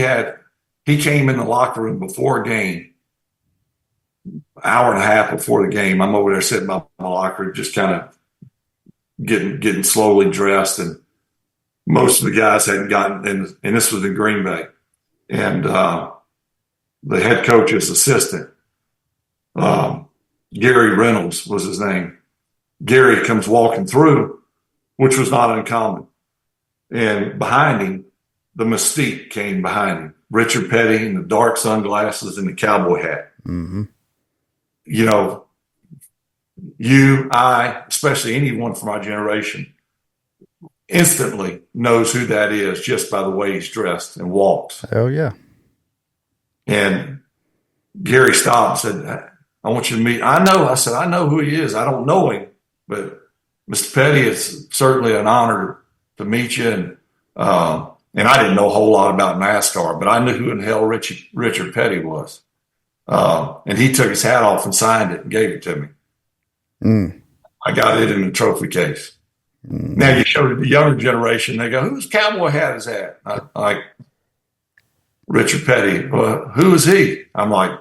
came in the locker room before a game, hour and a half before the game. I'm over there sitting by my locker, just kind of getting slowly dressed, and most of the guys hadn't gotten in, and this was in Green Bay, and the head coach's assistant, Gary Reynolds was his name. Gary comes walking through, which was not uncommon, and behind him, the Mystique came behind him. Richard Petty in the dark sunglasses and the cowboy hat. Mm-hmm. I, especially anyone from our generation, instantly knows who that is just by the way he's dressed and walks. Hell yeah. And Gary stopped and said, I want you to meet. I said, I know who he is. I don't know him, but Mr. Petty, it's certainly an honor to meet you. And I didn't know a whole lot about NASCAR, but I knew who in the hell Richard Petty was. And he took his hat off and signed it and gave it to me. Mm. I got it in the trophy case. Mm. Now you show the younger generation, they go, whose cowboy hat is that? Like, Richard Petty. Well, who is he? I'm like,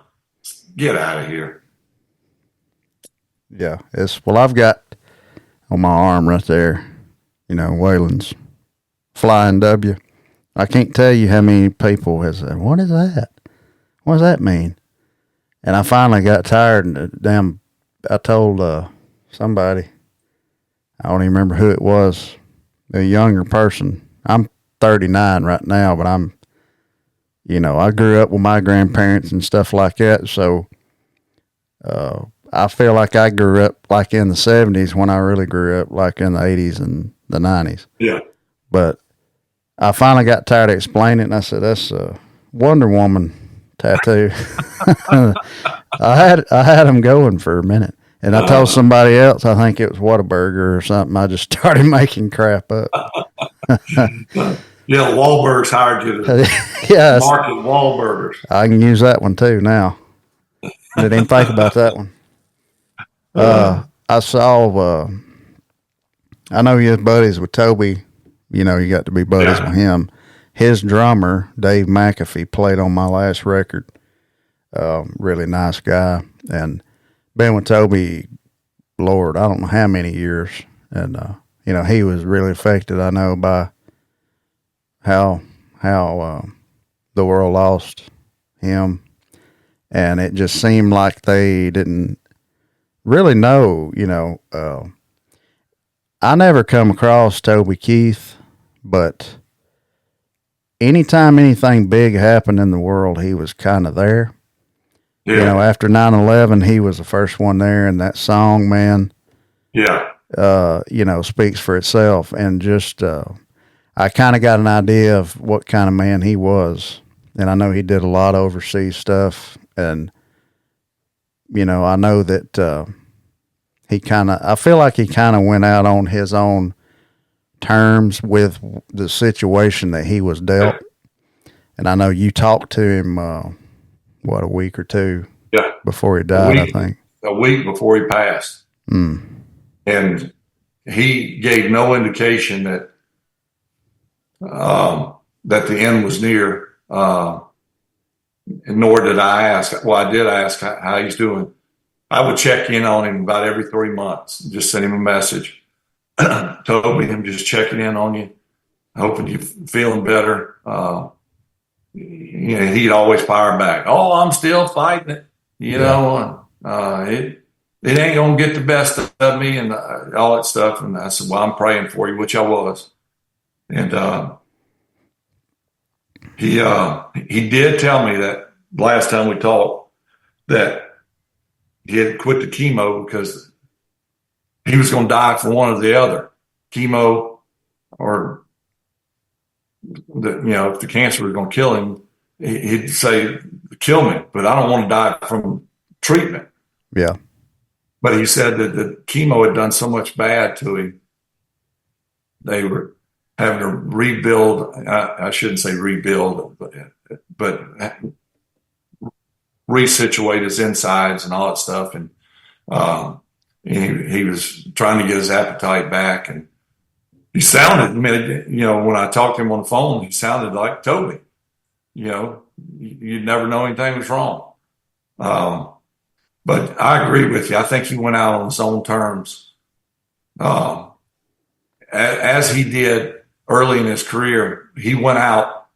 get out of here. Yeah. I've got on my arm right there, Waylon's Flying W. I can't tell you how many people has said, what is that? What does that mean? And I finally got tired and I told somebody, I don't even remember who it was, a younger person. I'm 39 right now, but I grew up with my grandparents and stuff like that. So I feel like I grew up like in the 70s when I really grew up like in the 80s and the 90s. Yeah. But I finally got tired of explaining it, and I said, that's a Wonder Woman tattoo. I had them going for a minute. And I told somebody else, I think it was Whataburger or something. I just started making crap up. Yeah, Wahlburgers hired you to market Wahlburgers. I can use that one too now. Didn't even think about that one. I saw, I know you're buddies with Toby. You got to be buddies with him. His drummer, Dave McAfee, played on my last record. Really nice guy. And been with Toby, Lord, I don't know how many years. And, he was really affected, I know, by how the world lost him. And it just seemed like they didn't really know, I never come across Toby Keith, but anytime anything big happened in the world, he was kind of there. Yeah. After 9/11, he was the first one there, and that song, man, speaks for itself. And just, I kind of got an idea of what kind of man he was. And I know he did a lot of overseas stuff. And, I know that I feel like he kind of went out on his own terms with the situation that he was dealt. And I know you talked to him, a week or two before he died, I think. A week before he passed. Mm. And he gave no indication that the end was near, nor did I ask. Well, I did ask how he's doing. I would check in on him about every 3 months, just send him a message. Toby, I'm just checking in on you, hoping you're feeling better. He'd always fire back. Oh, I'm still fighting it, it ain't going to get the best of me and all that stuff. And I said, well, I'm praying for you, which I was. And he did tell me that last time we talked that he had quit the chemo because he was going to die for one or the other, chemo or if the cancer was going to kill him, he'd say, kill me, but I don't want to die from treatment. Yeah. But he said that the chemo had done so much bad to him, they were having to rebuild. I shouldn't say rebuild, but resituate his insides and all that stuff. And he was trying to get his appetite back. And he sounded, when I talked to him on the phone, he sounded like Toby. You'd never know anything was wrong. But I agree with you. I think he went out on his own terms. As he did early in his career, he went out.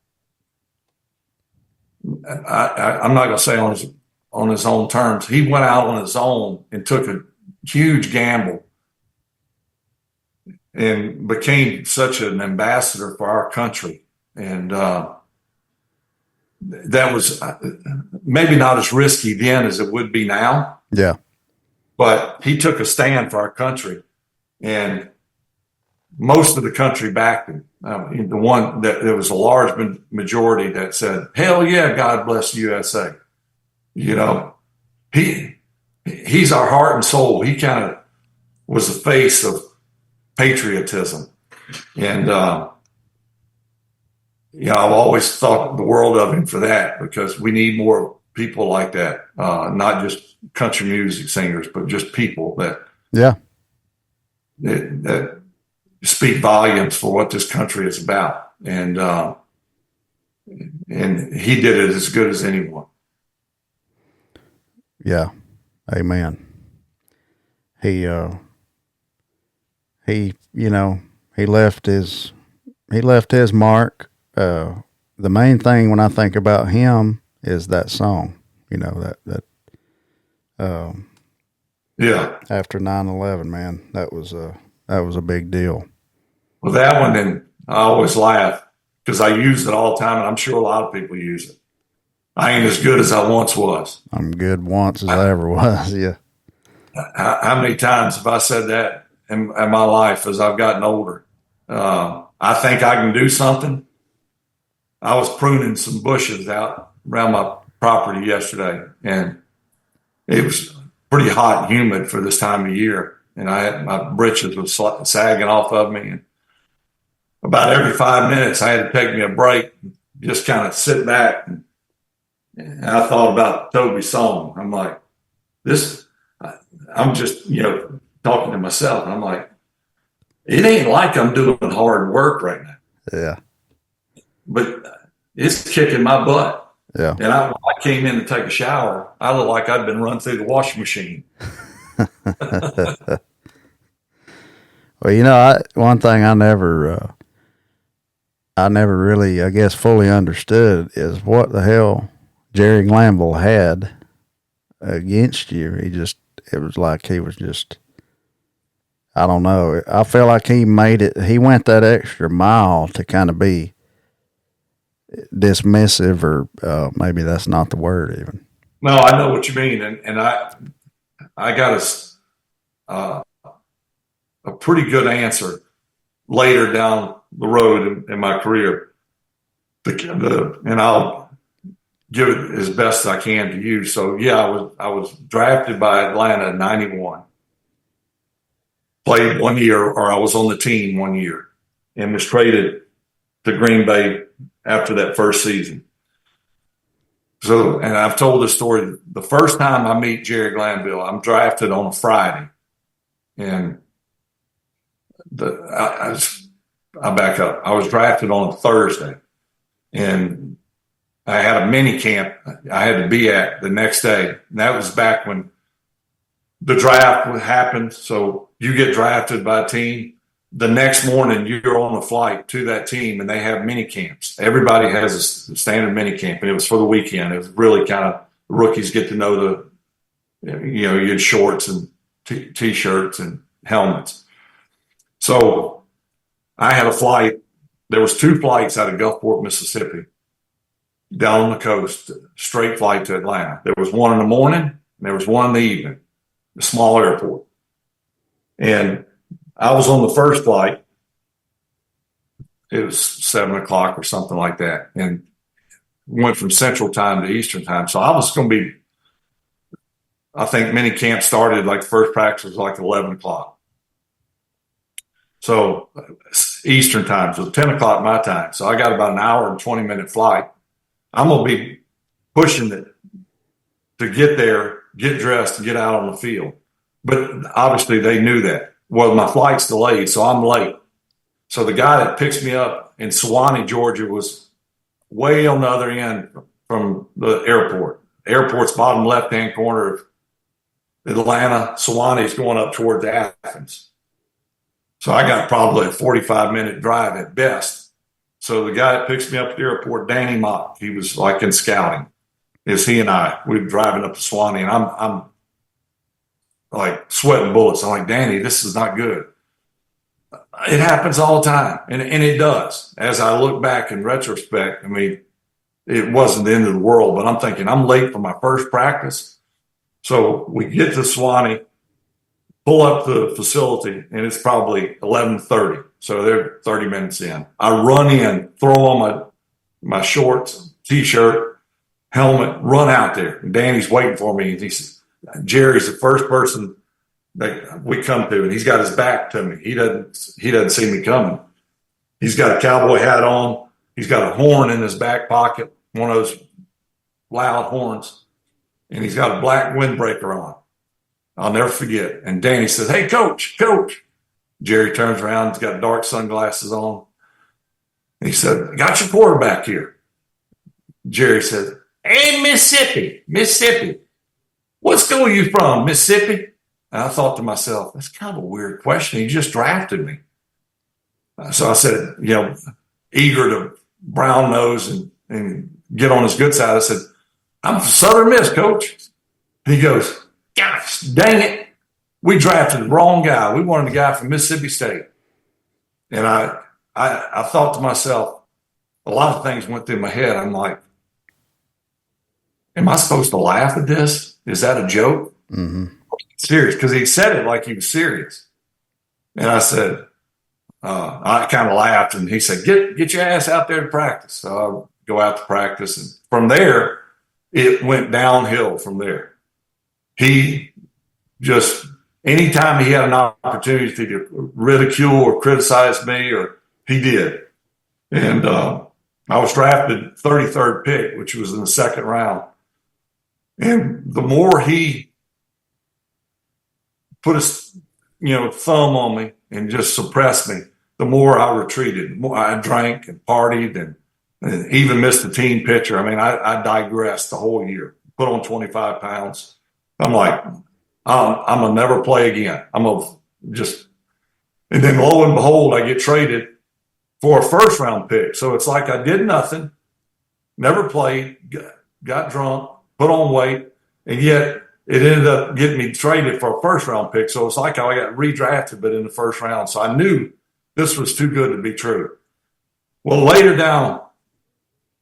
I'm not going to say on his own terms. He went out on his own and took a huge gamble and became such an ambassador for our country. And that was maybe not as risky then as it would be now. Yeah. But he took a stand for our country, and most of the country backed him. The one that there was a large majority that said, "Hell yeah, God bless the USA." He's our heart and soul. He kind of was the face of patriotism, and I've always thought the world of him for that, because we need more people like that, not just country music singers, but just people that speak volumes for what this country is about. And he did it as good as anyone. Yeah. Amen. He left his mark. The main thing when I think about him is that song, after 9/11, man, that was a big deal. Well, that one, then I always laugh because I use it all the time, and I'm sure a lot of people use it. I ain't as good as I once was. I'm good once as I ever was. Yeah. How many times have I said that in my life as I've gotten older? I think I can do something. I was pruning some bushes out around my property yesterday, and it was pretty hot and humid for this time of year. And my britches was sagging off of me. And about every 5 minutes, I had to take me a break, just kind of sit back. And I thought about Toby's song. I'm like, I'm just, talking to myself. And I'm like, it ain't like I'm doing hard work right now. Yeah. But it's kicking my butt. Yeah. And when I came in to take a shower, I looked like I'd been run through the washing machine. Well, one thing I never really, I guess, fully understood is what the hell Jerry Glanville had against you. It was like he was just, I don't know. I feel like he went that extra mile to kind of be dismissive, or maybe that's not the word even. No, I know what you mean. And I got a pretty good answer later down the road in my career. And I'll give it as best I can to you. So yeah, I was drafted by Atlanta in 91. Played 1 year, or I was on the team 1 year, and was traded to Green Bay after that first season. So, and I've told this story. The first time I meet Jerry Glanville, I'm drafted on a Friday, and I back up. I was drafted on a Thursday, and I had a mini camp I had to be at the next day. And that was back when the draft happened. So you get drafted by a team. The next morning, you're on a flight to that team, and they have mini camps. Everybody has a standard mini camp, and it was for the weekend. It was really kind of rookies get to know you had shorts and T-shirts and helmets. So I had a flight. There was 2 flights out of Gulfport, Mississippi, down on the coast, straight flight to Atlanta. There was one in the morning, and there was one in the evening, a small airport. And I was on the first flight. It was 7 o'clock or something like that. And went from Central Time to Eastern Time. So I was going to be, I think mini camp started like the first practice was like 11 o'clock. So Eastern Time, so 10 o'clock my time. So I got about an hour and 20-minute flight. I'm going to be pushing it to get there, get dressed, and get out on the field. But obviously they knew that. Well, my flight's delayed, so I'm late. So the guy that picks me up in Sewanee, Georgia, was way on the other end from the airport. The airport's bottom left-hand corner of Atlanta. Sewanee's going up towards Athens. So I got probably a 45-minute drive at best. So the guy that picks me up at the airport, Danny Mock, he was like in scouting. It's he and we were driving up to Sewanee, and I'm like sweating bullets. I'm like, Danny, this is not good. It happens all the time, and it does. As I look back in retrospect, I mean, it wasn't the end of the world, but I'm thinking I'm late for my first practice. So we get to Sewanee, pull up the facility, and it's probably 11:30. So they're 30 minutes in. I run in, throw on my shorts, T-shirt, helmet, run out there. And Danny's waiting for me. And he says, Jerry's the first person that we come to, and he's got his back to me. He doesn't see me coming. He's got a cowboy hat on. He's got a horn in his back pocket, one of those loud horns, and he's got a black windbreaker on. I'll never forget. And Danny says, hey, coach. Jerry turns around. He's got dark sunglasses on. And he said, I got your quarterback here. Jerry said, hey, Mississippi. What school are you from, Mississippi? And I thought to myself, that's kind of a weird question. He just drafted me. So I said, eager to brown nose and get on his good side, I said, I'm from Southern Miss, coach. And he goes, gosh, dang it. We drafted the wrong guy. We wanted a guy from Mississippi State. And I thought to myself, a lot of things went through my head. I'm like, am I supposed to laugh at this? Is that a joke? Mm-hmm. Serious, because he said it like he was serious. And I said, I kind of laughed, and he said, get your ass out there to practice. So I go out to practice, and from there, it went downhill from there. He just, anytime he had an opportunity to ridicule or criticize me, or he did. And I was drafted 33rd pick, which was in the second round. And the more he put his, thumb on me and just suppressed me, the more I retreated. The more I drank and partied and even missed the team picture. I mean, I digressed the whole year, put on 25 pounds. I'm like, I'm going to never play again. And then lo and behold, I get traded for a first round pick. So it's like I did nothing, never played, got drunk, put on weight, and yet it ended up getting me traded for a first round pick. So it's like I got redrafted, but in the first round. So I knew this was too good to be true. Well, later down,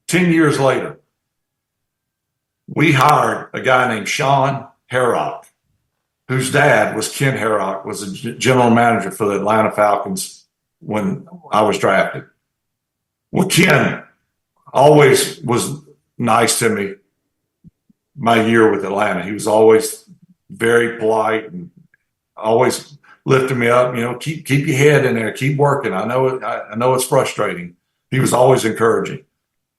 10 years later, we hired a guy named Sean Herrock, whose dad was Ken Herrock, was a general manager for the Atlanta Falcons when I was drafted. Well, Ken always was nice to me my year with Atlanta. He was always very polite and always lifted me up, keep your head in there, keep working. I know it's frustrating. He was always encouraging.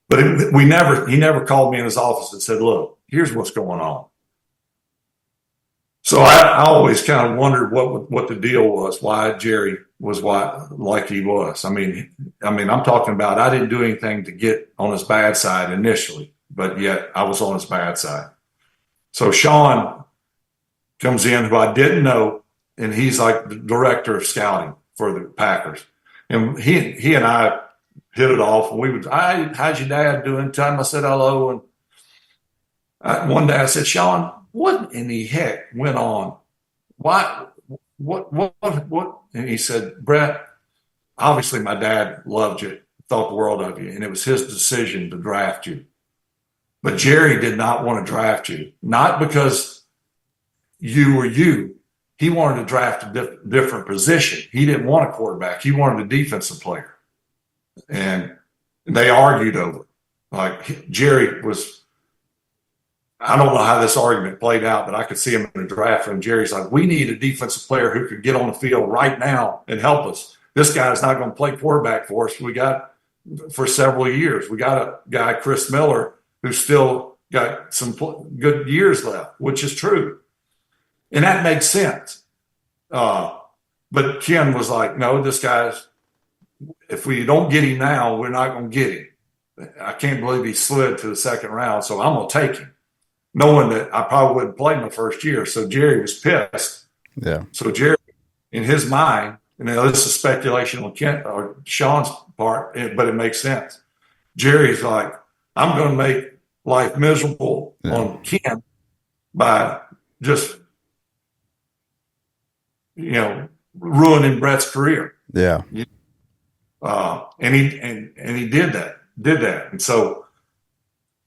But he never called me in his office and said, look, here's what's going on. So I always kind of wondered what the deal was, why Jerry was like he was. I mean, I'm talking about I didn't do anything to get on his bad side initially, but yet I was on his bad side. So Sean comes in, who I didn't know, and he's like the director of scouting for the Packers. And he and I hit it off. And how's your dad doing? Time I said hello. And one day I said, Sean, what in the heck went on? Why? What? And he said, Brett, obviously my dad loved you, thought the world of you, and it was his decision to draft you. But Jerry did not want to draft you, not because you or you. He wanted to draft a different position. He didn't want a quarterback. He wanted a defensive player. And they argued over it. Like Jerry was, I don't know how this argument played out, but I could see him in the draft. And Jerry's like, we need a defensive player who could get on the field right now and help us. This guy's not going to play quarterback for us. We got for several years. We got a guy, Chris Miller, who's still got some good years left, which is true. And that makes sense. But Ken was like, no, this guy's, if we don't get him now, we're not going to get him. I can't believe he slid to the second round, so I'm going to take him, knowing that I probably wouldn't play my first year. So Jerry was pissed. Yeah. So Jerry, in his mind, and this is speculation on Ken or Sean's part, but it makes sense. Jerry's like, I'm going to make life miserable on Ken by just, ruining Brett's career. Yeah. And he did that. And so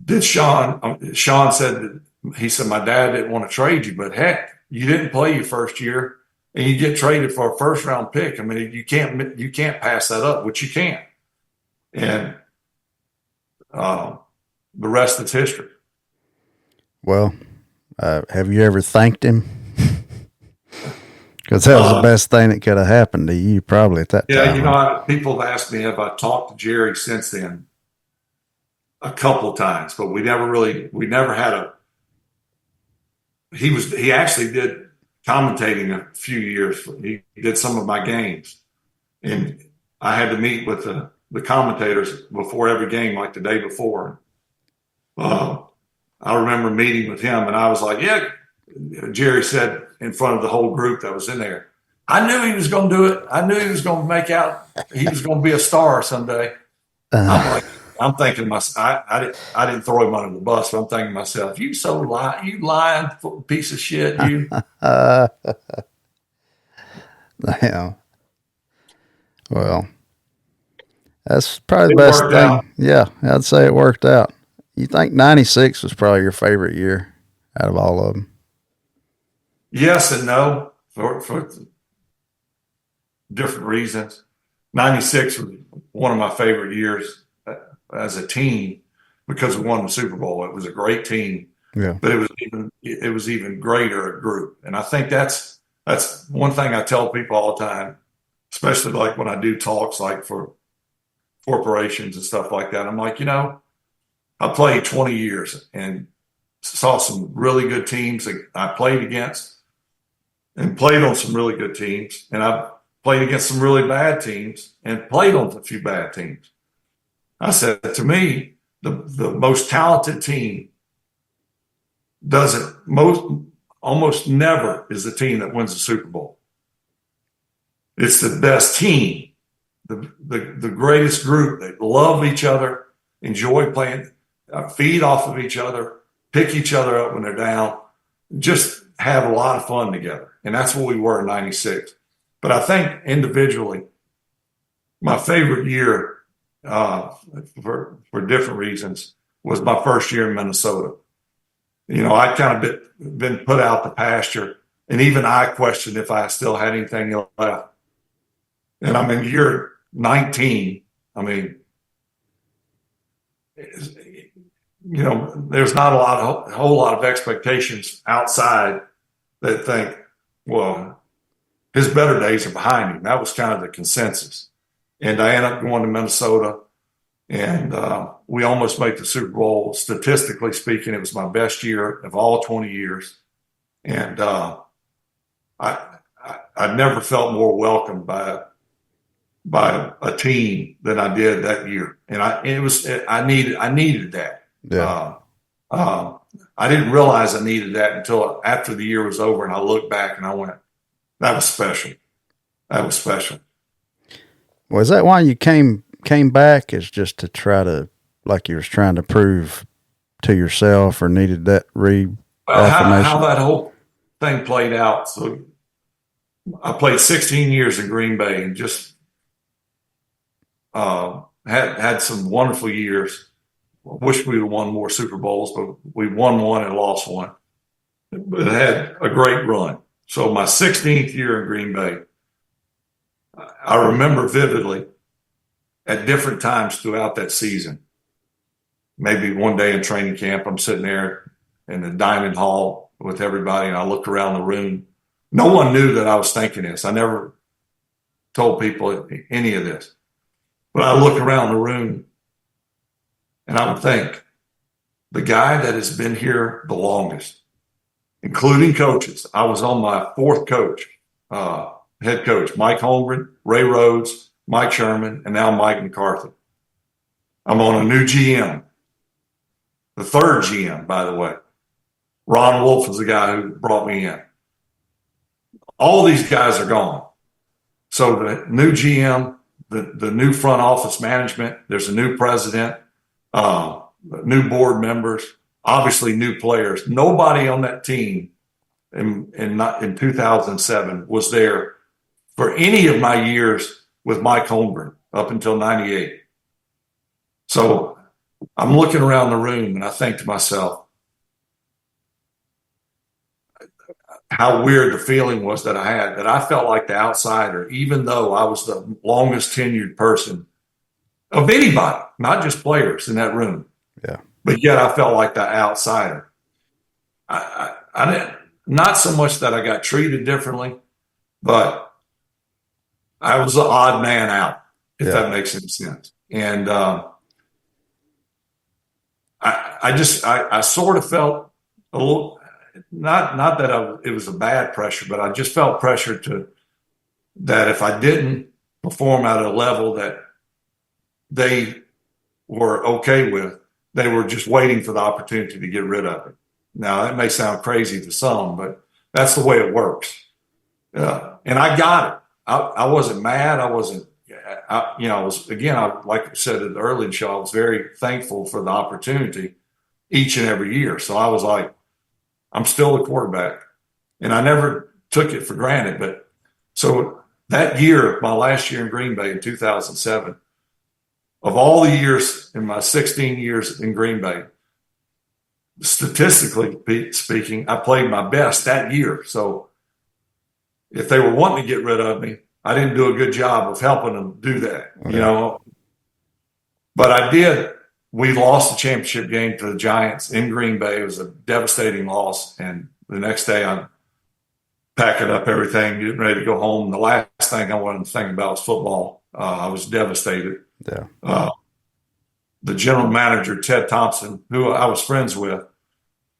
did Sean. Sean said that he said, my dad didn't want to trade you, but heck, you didn't play your first year and you get traded for a first round pick. I mean, you can't pass that up, which you can't. And the rest is history. Well, have you ever thanked him? Because that was the best thing that could have happened to you probably at that time. Yeah, people have asked me have I talked to Jerry since then a couple of times, but we never had he actually did commentating a few years. He did some of my games. And I had to meet with the commentators before every game, like the day before. I remember meeting with him and I was like, yeah, Jerry said in front of the whole group that was in there, I knew he was going to do it. I knew he was going to make out. He was going to be a star someday. I'm thinking to myself, I didn't throw him under the bus, but I'm thinking to myself, you lying piece of shit, you. Damn. Well, that's probably the best thing. Out. Yeah, I'd say it worked out. You think 96 was probably your favorite year out of all of them? Yes and no, for different reasons. 96 was one of my favorite years as a team because we won the Super Bowl. It was a great team, but it was even greater a group. And I think that's one thing I tell people all the time, especially like when I do talks like for corporations and stuff like that. I'm like, I played 20 years and saw some really good teams that I played against and played on some really good teams. And I played against some really bad teams and played on a few bad teams. I said, to me, the most talented team almost never is the team that wins the Super Bowl. It's the best team, the greatest group that love each other, enjoy playing, feed off of each other, pick each other up when they're down, just have a lot of fun together. And that's what we were in 96. But I think individually, my favorite year for different reasons was my first year in Minnesota. I'd kind of been put out the pasture, and even I questioned if I still had anything left. And I'm in year 19. I mean, there's not a whole lot of expectations outside that think, well, his better days are behind him. That was kind of the consensus. And I ended up going to Minnesota, and we almost made the Super Bowl. Statistically speaking, it was my best year of all 20 years. And I never felt more welcomed by a team than I did that year. And I needed that. Yeah. I didn't realize I needed that until after the year was over, and I looked back and I went, that was special. That was special. Was that why you came back, is just to try to, like you was trying to prove to yourself, or needed that reaffirmation? How that whole thing played out. So I played 16 years in Green Bay and just had some wonderful years. I wish we would have won more Super Bowls, but we won one and lost one. but had a great run. So my 16th year in Green Bay, I remember vividly at different times throughout that season. Maybe one day in training camp, I'm sitting there in the dining hall with everybody, and I look around the room. No one knew that I was thinking this. I never told people any of this. But I look around the room, and I would think, the guy that has been here the longest, including coaches, I was on my fourth coach, head coach, Mike Holmgren, Ray Rhodes, Mike Sherman, and now Mike McCarthy. I'm on a new GM, the third GM, by the way. Ron Wolf is the guy who brought me in. All these guys are gone. So the new GM, the new front office management, there's a new president, new board members, obviously new players. Nobody on that team in 2007 was there for any of my years with Mike Holmgren up until 98. So I'm looking around the room and I think to myself, how weird the feeling was that I had, that I felt like the outsider, even though I was the longest tenured person of anybody, not just players in that room. Yeah. But yet I felt like the outsider. I didn't, not so much that I got treated differently, but I was the odd man out, if that makes any sense. And I sort of felt a little, not that it was a bad pressure, but I just felt pressure that if I didn't perform at a level that they were okay with, they were just waiting for the opportunity to get rid of it. Now, that may sound crazy to some, but that's the way it works. And I got it. I wasn't mad. I wasn't, I was, again, like I said in the early show, I was very thankful for the opportunity each and every year. So I was like, I'm still the quarterback. And I never took it for granted. But so that year, my last year in Green Bay in 2007, of all the years in my 16 years in Green Bay, statistically speaking, I played my best that year. So if they were wanting to get rid of me, I didn't do a good job of helping them do that, But I did. We lost the championship game to the Giants in Green Bay. It was a devastating loss. And the next day I'm packing up everything, getting ready to go home. The last thing I wanted to think about was football. I was devastated. Yeah. The general manager, Ted Thompson, who I was friends with,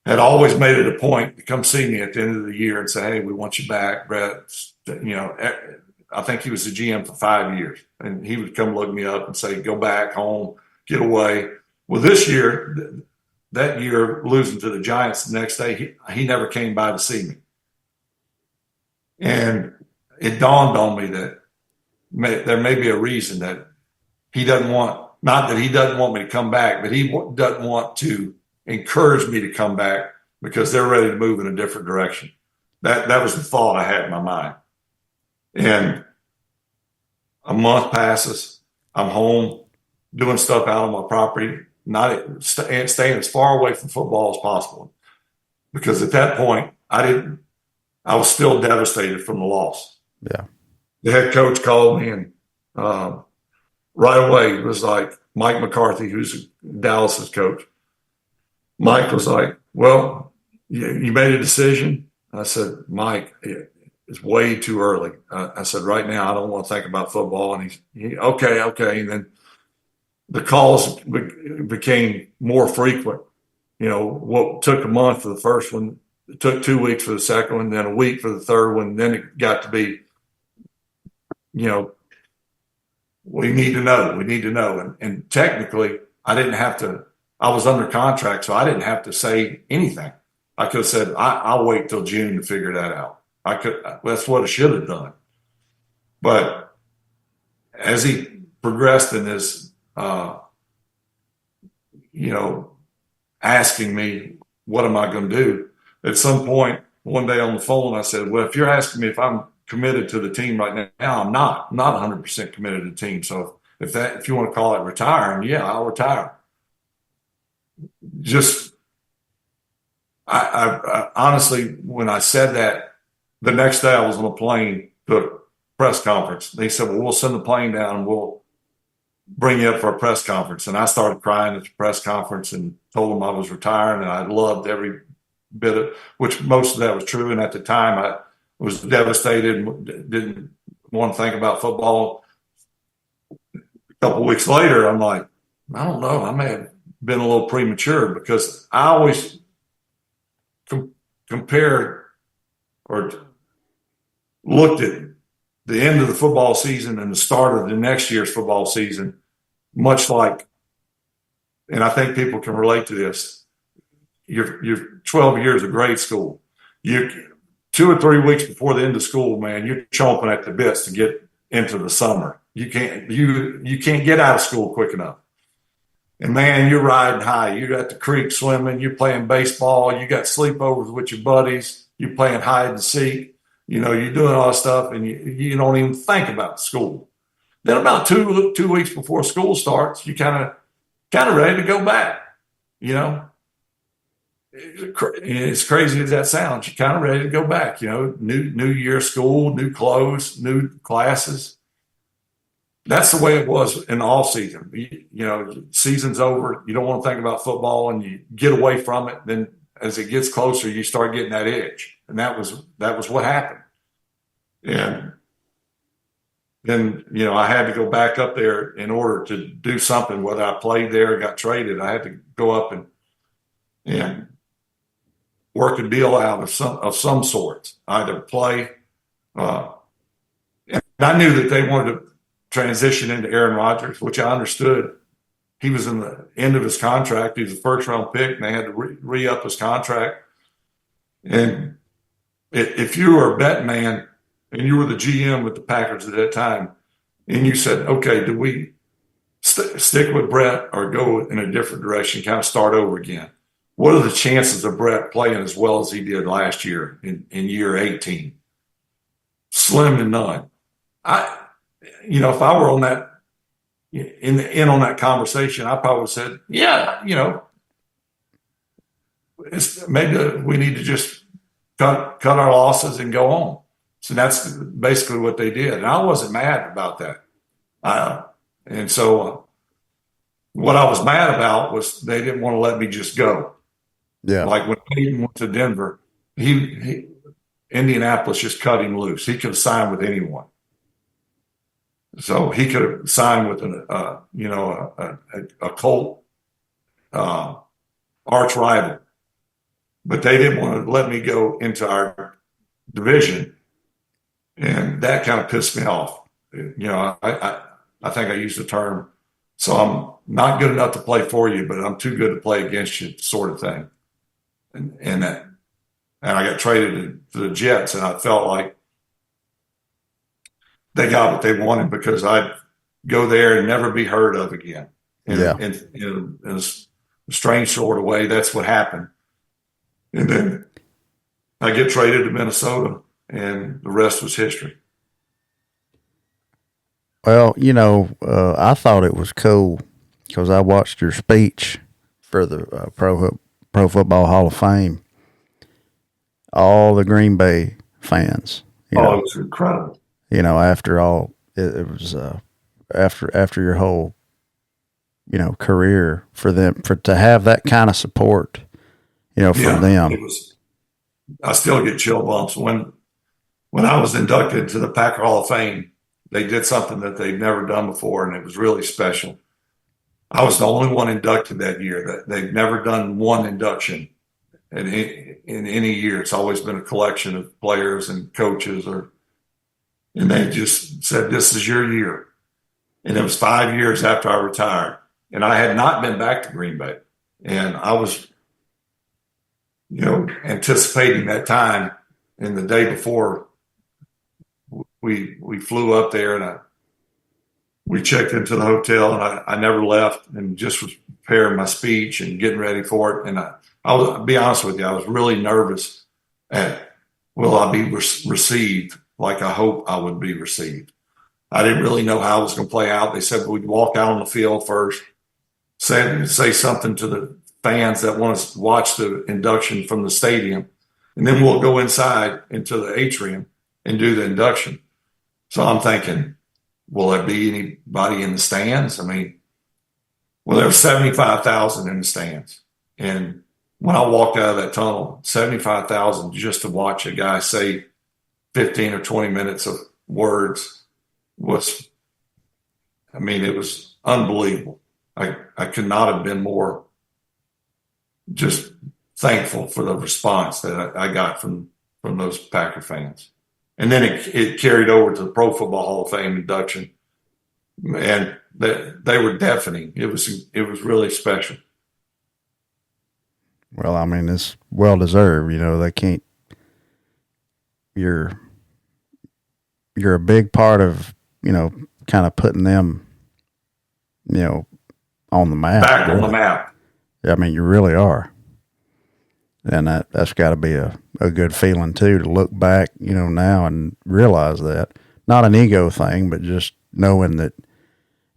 had always made it a point to come see me at the end of the year and say, hey, we want you back, Brett. I think he was the GM for 5 years. And he would come look me up and say, go back home, get away. Well, this year, that year, losing to the Giants the next day, he never came by to see me. And it dawned on me that there may be a reason that he doesn't want, not that he doesn't want me to come back, but he doesn't want to encourage me to come back because they're ready to move in a different direction. That was the thought I had in my mind. And a month passes. I'm home doing stuff out on my property, staying as far away from football as possible. Because at that point, I was still devastated from the loss. Yeah. The head coach called me and right away it was like Mike McCarthy, who's Dallas's coach. Mike was like, well, you made a decision? I said, Mike, it's way too early. I said, right now, I don't want to think about football. And he okay. And then the calls became more frequent. What took a month for the first one, it took 2 weeks for the second one, then a week for the third one. Then it got to be, we need to know. And technically, I was under contract, so I didn't have to say anything. I could have said, I'll wait till June to figure that out. That's what I should have done. But as he progressed in his, asking me, what am I going to do? At some point, one day on the phone, I said, well, if you're asking me if I'm committed to the team right now, I'm not 100% committed to the team. So if you want to call it retiring, yeah, I'll retire. I honestly, when I said that, the next day I was on a plane to a press conference. They said, well, we'll send the plane down and we'll bring you up for a press conference. And I started crying at the press conference and told them I was retiring, and I loved every bit of, which most of that was true. And at the time I was devastated and didn't want to think about football. A couple of weeks later, I'm like, I don't know, I may have been a little premature, because I always compared or looked at the end of the football season and the start of the next year's football season, much like, and I think people can relate to this, your 12 years of grade school. You 2 or 3 weeks before the end of school, man, you're chomping at the bits to get into the summer. You can't get out of school quick enough. And man, you're riding high. You're at the creek swimming. You're playing baseball. You got sleepovers with your buddies. You're playing hide and seek. You know, you're doing all this stuff, and you don't even think about school. Then about two weeks before school starts, you kind of ready to go back. You know, as crazy as that sounds, you're kind of ready to go back. You know, new year, school, new clothes, new classes. That's the way it was in the off season. You know, season's over. You don't want to think about football, and you get away from it. Then as it gets closer, you start getting that itch, and that was what happened. And then, you know, I had to go back up there in order to do something. Whether I played there or got traded, I had to go up and work a deal out of some sort. Either play, and I knew that they wanted to transition into Aaron Rodgers, which I understood. He was in the end of his contract. He was a first-round pick, and they had to re-up his contract. And if you were a bet man and you were the GM with the Packers at that time, and you said, okay, do we stick with Brett or go in a different direction, kind of start over again? What are the chances of Brett playing as well as he did last year in year 18? Slim to none. You know, if I were on that on that conversation, I probably said, yeah, you know, maybe we need to just cut our losses and go on. So that's basically what they did, and I wasn't mad about that. And so what I was mad about was they didn't want to let me just go. Yeah, like when Peyton went to Denver, he Indianapolis just cut him loose. He could have signed with anyone. So he could have signed with a Colt arch rival, but they didn't want to let me go into our division, and that kind of pissed me off. You know, I think I used the term, so I'm not good enough to play for you, but I'm too good to play against you, sort of thing. And I got traded to the Jets, and I felt like they got what they wanted because I'd go there and never be heard of again. In a strange sort of way, that's what happened. And then I get traded to Minnesota, and the rest was history. Well, you know, I thought it was cool because I watched your speech for the Pro Football Hall of Fame. All the Green Bay fans. It was incredible. You know, after all, it was after your whole, you know, career, for them to have that kind of support, you know, from them. I still get chill bumps when I was inducted to the Packer Hall of Fame. They did something that they'd never done before, and it was really special. I was the only one inducted that year. That they've never done one induction in any year. It's always been a collection of players and coaches, and they just said, "This is your year." And it was 5 years after I retired, and I had not been back to Green Bay, and I was, you know, anticipating that time. And the day before, we flew up there, and we checked into the hotel, and I never left, and just was preparing my speech and getting ready for it. And I'll be honest with you, I was really nervous at, will I be received like I hope I would be received? I didn't really know how it was going to play out. They said we'd walk out on the field first, say something to the fans that want to watch the induction from the stadium, and then we'll go inside into the atrium and do the induction. So I'm thinking, will there be anybody in the stands? I mean, well, there were 75,000 in the stands. And when I walked out of that tunnel, 75,000 just to watch a guy say 15 or 20 minutes of words was, I mean, it was unbelievable. I could not have been more just thankful for the response that I got from those Packer fans. And then it carried over to the Pro Football Hall of Fame induction, and they were deafening. It was really special. Well, I mean, it's well deserved. You know, they can't. You're a big part of, you know, kind of putting them, you know, on the map. Back on the map. I mean, you really are. And that's got to be a good feeling, too, to look back, you know, now and realize that. Not an ego thing, but just knowing that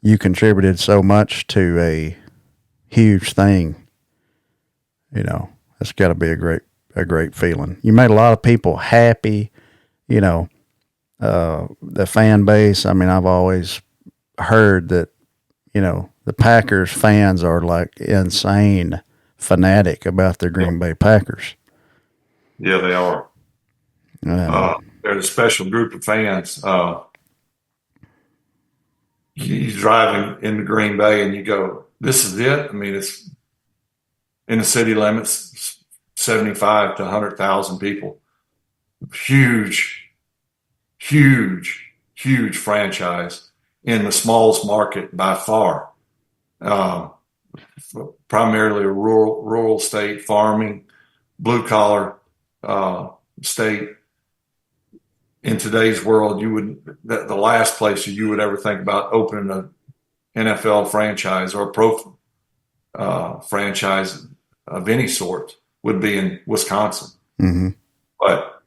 you contributed so much to a huge thing. You know, that's got to be a great feeling. You made a lot of people happy, you know, the fan base. I mean, I've always heard that, you know, the Packers fans are like insane fanatic about their Green Bay Packers. Yeah, they are. They're a special group of fans. You're driving into Green Bay and you go, this is it? I mean, it's in the city limits, 75 to 100,000 people. Huge, huge, huge franchise in the smallest market by far. Primarily a rural state, farming, blue collar state. In today's world, the last place you would ever think about opening an NFL franchise or a pro franchise of any sort would be in Wisconsin. Mm-hmm. But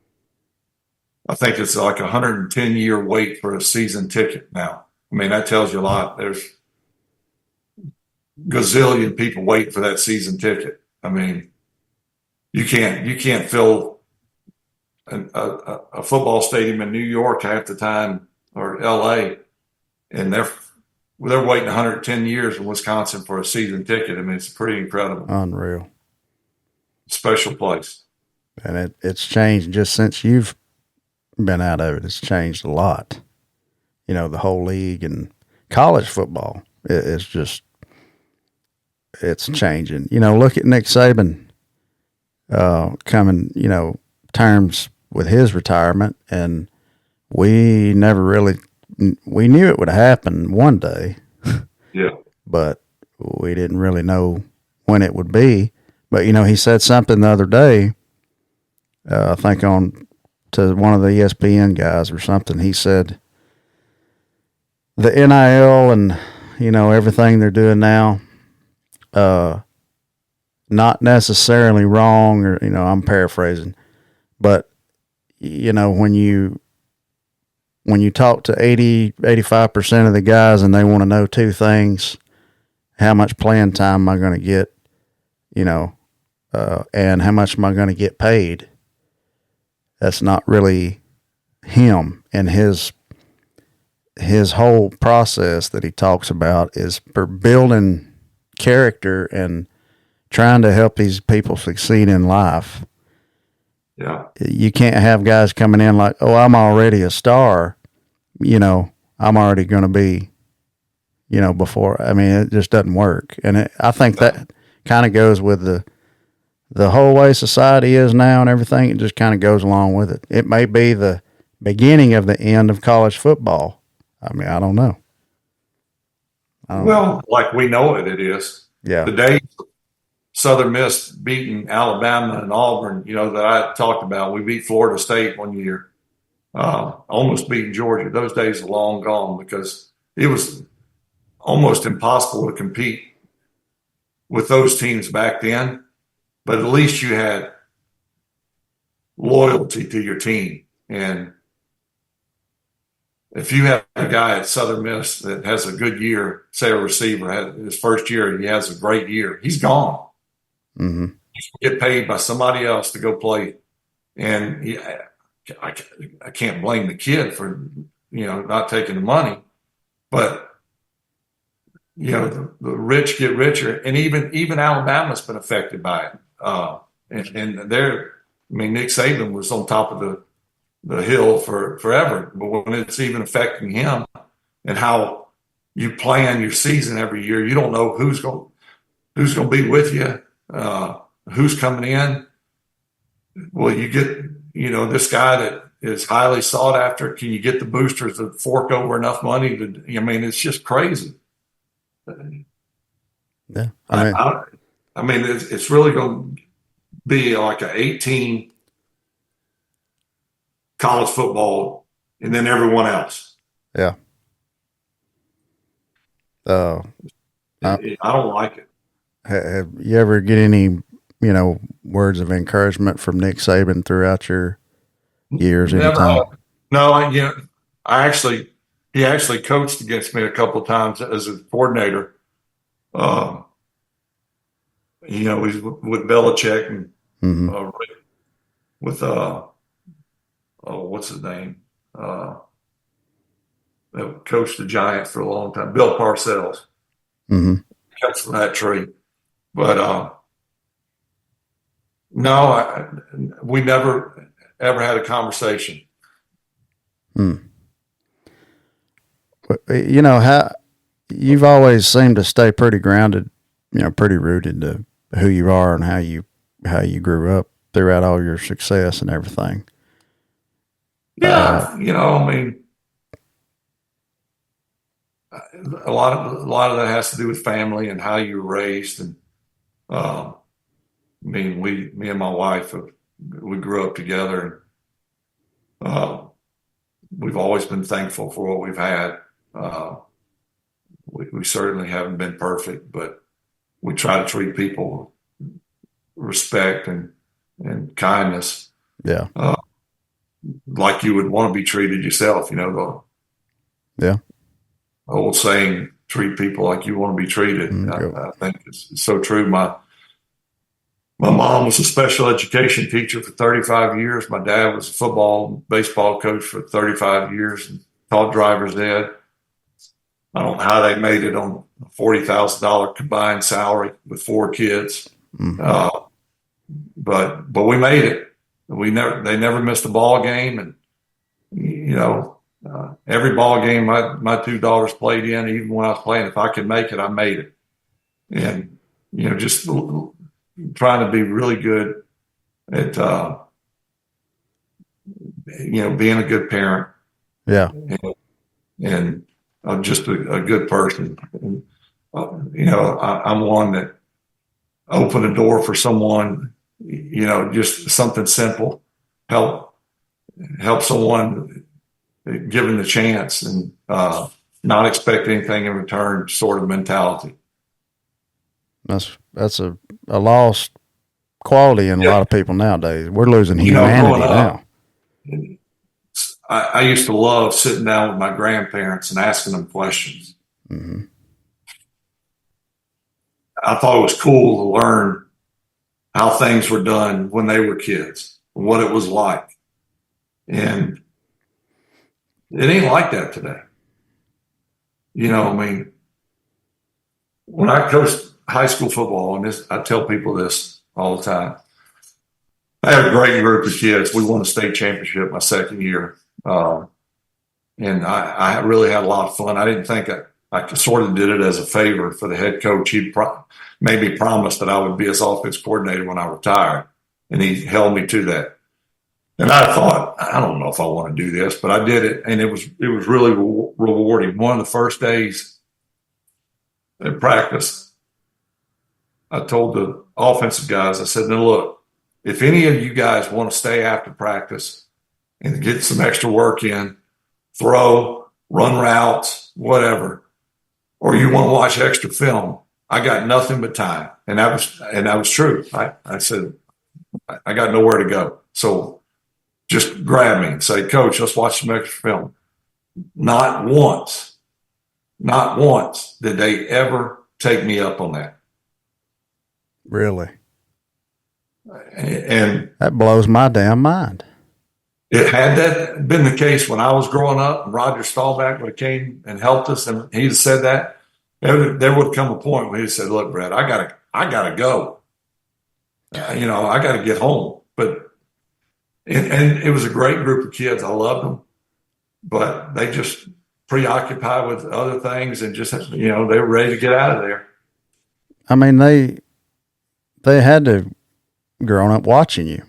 I think it's like a 110-year wait for a season ticket now. I mean, that tells you a lot. There's gazillion people waiting for that season ticket. I mean, you can't fill a football stadium in New York half the time or LA, and they're waiting 110 years in Wisconsin for a season ticket. I mean, it's pretty incredible. Unreal. Special place. And it's changed just since you've been out of it. It's changed a lot. You know, the whole league and college football is just, it's changing. You know, look at Nick Saban coming, you know, terms with his retirement, and we never really, we knew it would happen one day. Yeah. But we didn't really know when it would be. But, you know, he said something the other day, I think to one of the ESPN guys or something. He said, the NIL and, you know, everything they're doing now, not necessarily wrong, or, you know, I'm paraphrasing, but, you know, when you talk to 85% of the guys and they want to know two things, how much playing time am I going to get, you know, and how much am I going to get paid? That's not really him. And his whole process that he talks about is for building character and trying to help these people succeed in life. Yeah. You can't have guys coming in like, oh, I'm already a star, you know, I'm already going to be, you know, before. I mean, it just doesn't work. And I think that kind of goes with the whole way society is now and everything. It just kind of goes along with it. It may be the beginning of the end of college football. I mean, I don't know. Like we know it is. Yeah. The days Southern Miss beating Alabama and Auburn, you know, that I talked about. We beat Florida State one year, almost beating Georgia. Those days are long gone because it was almost impossible to compete with those teams back then. But at least you had loyalty to your team. And if you have a guy at Southern Miss that has a good year, say a receiver, his first year, he has a great year, he's gone. Mm-hmm. Get paid by somebody else to go play. And I can't blame the kid for, not taking the money, but the rich get richer, and even Alabama's been affected by it. Nick Saban was on top of the hill for forever, but when it's even affecting him and how you plan your season every year, you don't know who's going to be with you, who's coming in. Well, you get this guy that is highly sought after. Can you get the boosters to fork over enough money to? It's just crazy. Yeah, it's really going to be like an 18 college football, and then everyone else. Yeah. I don't like it. Have you ever get any, words of encouragement from Nick Saban throughout your years? Anytime? No, he actually coached against me a couple of times as a coordinator. He's with Belichick and Mm-hmm. with what's his name? That coached the Giants for a long time, Bill Parcells. Mm-hmm. Comes from that tree, but no, we never ever had a conversation. But, how you've always seemed to stay pretty grounded, pretty rooted to who you are and how you grew up throughout all your success and everything. Yeah, a lot of that has to do with family and how you were raised, and me and my wife, we grew up together, and we've always been thankful for what we've had. We certainly haven't been perfect, but we try to treat people with respect and kindness. Yeah. Like you would want to be treated yourself, Yeah. old saying, treat people like you want to be treated. I think it's so true. My mom was a special education teacher for 35 years. My dad was a football, baseball coach for 35 years and taught driver's ed. I don't know how they made it on a $40,000 combined salary with 4 kids. Mm-hmm. But we made it. They never missed a ball game. And, every ball game my 2 daughters played in, even when I was playing, if I could make it, I made it. And, just trying to be really good at, being a good parent. Yeah. And I'm just a good person. And, I'm one that open a door for someone, just something simple, help someone given the chance, and not expect anything in return sort of mentality. That's a lost quality in a lot of people nowadays. We're losing humanity now. I used to love sitting down with my grandparents and asking them questions. Mm-hmm. I thought it was cool to learn how things were done when they were kids, what it was like. And it ain't like that today. When I coached high school football, and I tell people this all the time, I had a great group of kids. We won a state championship my second year. And I really had a lot of fun. I didn't think I sort of did it as a favor for the head coach. He made me promise that I would be his offense coordinator when I retired, and he held me to that. And I thought, I don't know if I want to do this, but I did it, and it was really rewarding. One of the first days in practice, I told the offensive guys, I said, "Now look, if any of you guys want to stay after practice and get some extra work in, throw, run routes, whatever, or you want to watch extra film, I got nothing but time." And that was true. I said, I got nowhere to go. So just grab me and say, "Coach, let's watch some extra film." Not once did they ever take me up on that. Really? And That blows my damn mind. it had that been the case when I was growing up, and Roger Staubach would have came and helped us, and he'd have said that, there would come a point where he said, "Look, Brett, I gotta go. I gotta get home." But and it was a great group of kids. I loved them, but they just preoccupied with other things and just they were ready to get out of there. I mean, they had to grown up watching you.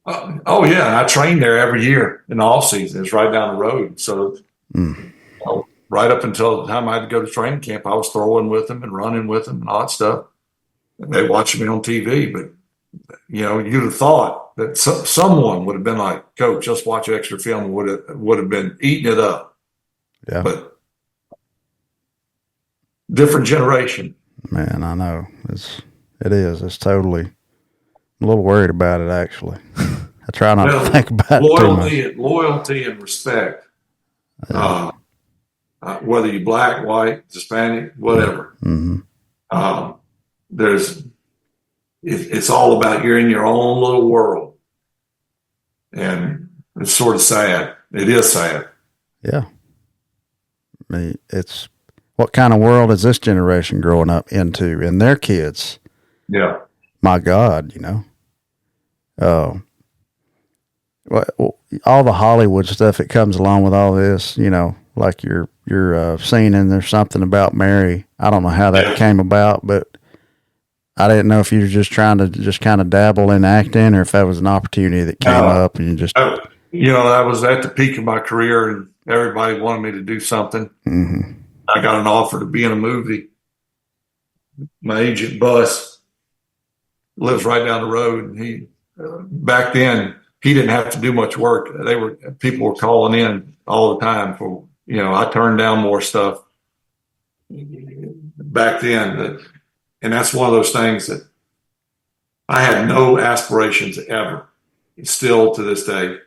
Oh yeah, and I trained there every year in the off season. It's right down the road, so right up until the time I had to go to training camp, I was throwing with them and running with them and all that stuff. And they watched me on TV, but you'd have thought that someone would have been like, "Coach, just watch extra film," and would have been eating it up. Yeah, but different generation. Man, I know it is. It's totally. I'm a little worried about it, actually. I try not to think about it too much. Loyalty and respect. Whether you're black, white, Hispanic, whatever. Mm-hmm. It's all about you're in your own little world. And it's sort of sad. It is sad. Yeah. I mean, it's what kind of world is this generation growing up into and their kids? Yeah. My God, all the Hollywood stuff that comes along with all this, like you're seeing, and there's something about Mary. I don't know how that came about, but I didn't know if you were just trying to just kind of dabble in acting, or if that was an opportunity that came up and you just. I was at the peak of my career, and everybody wanted me to do something. Mm-hmm. I got an offer to be in a movie. My agent, Bus, lives right down the road, and he back then he didn't have to do much work. People were calling in all the time for I turned down more stuff back then, and that's one of those things that I had no aspirations ever, still to this day,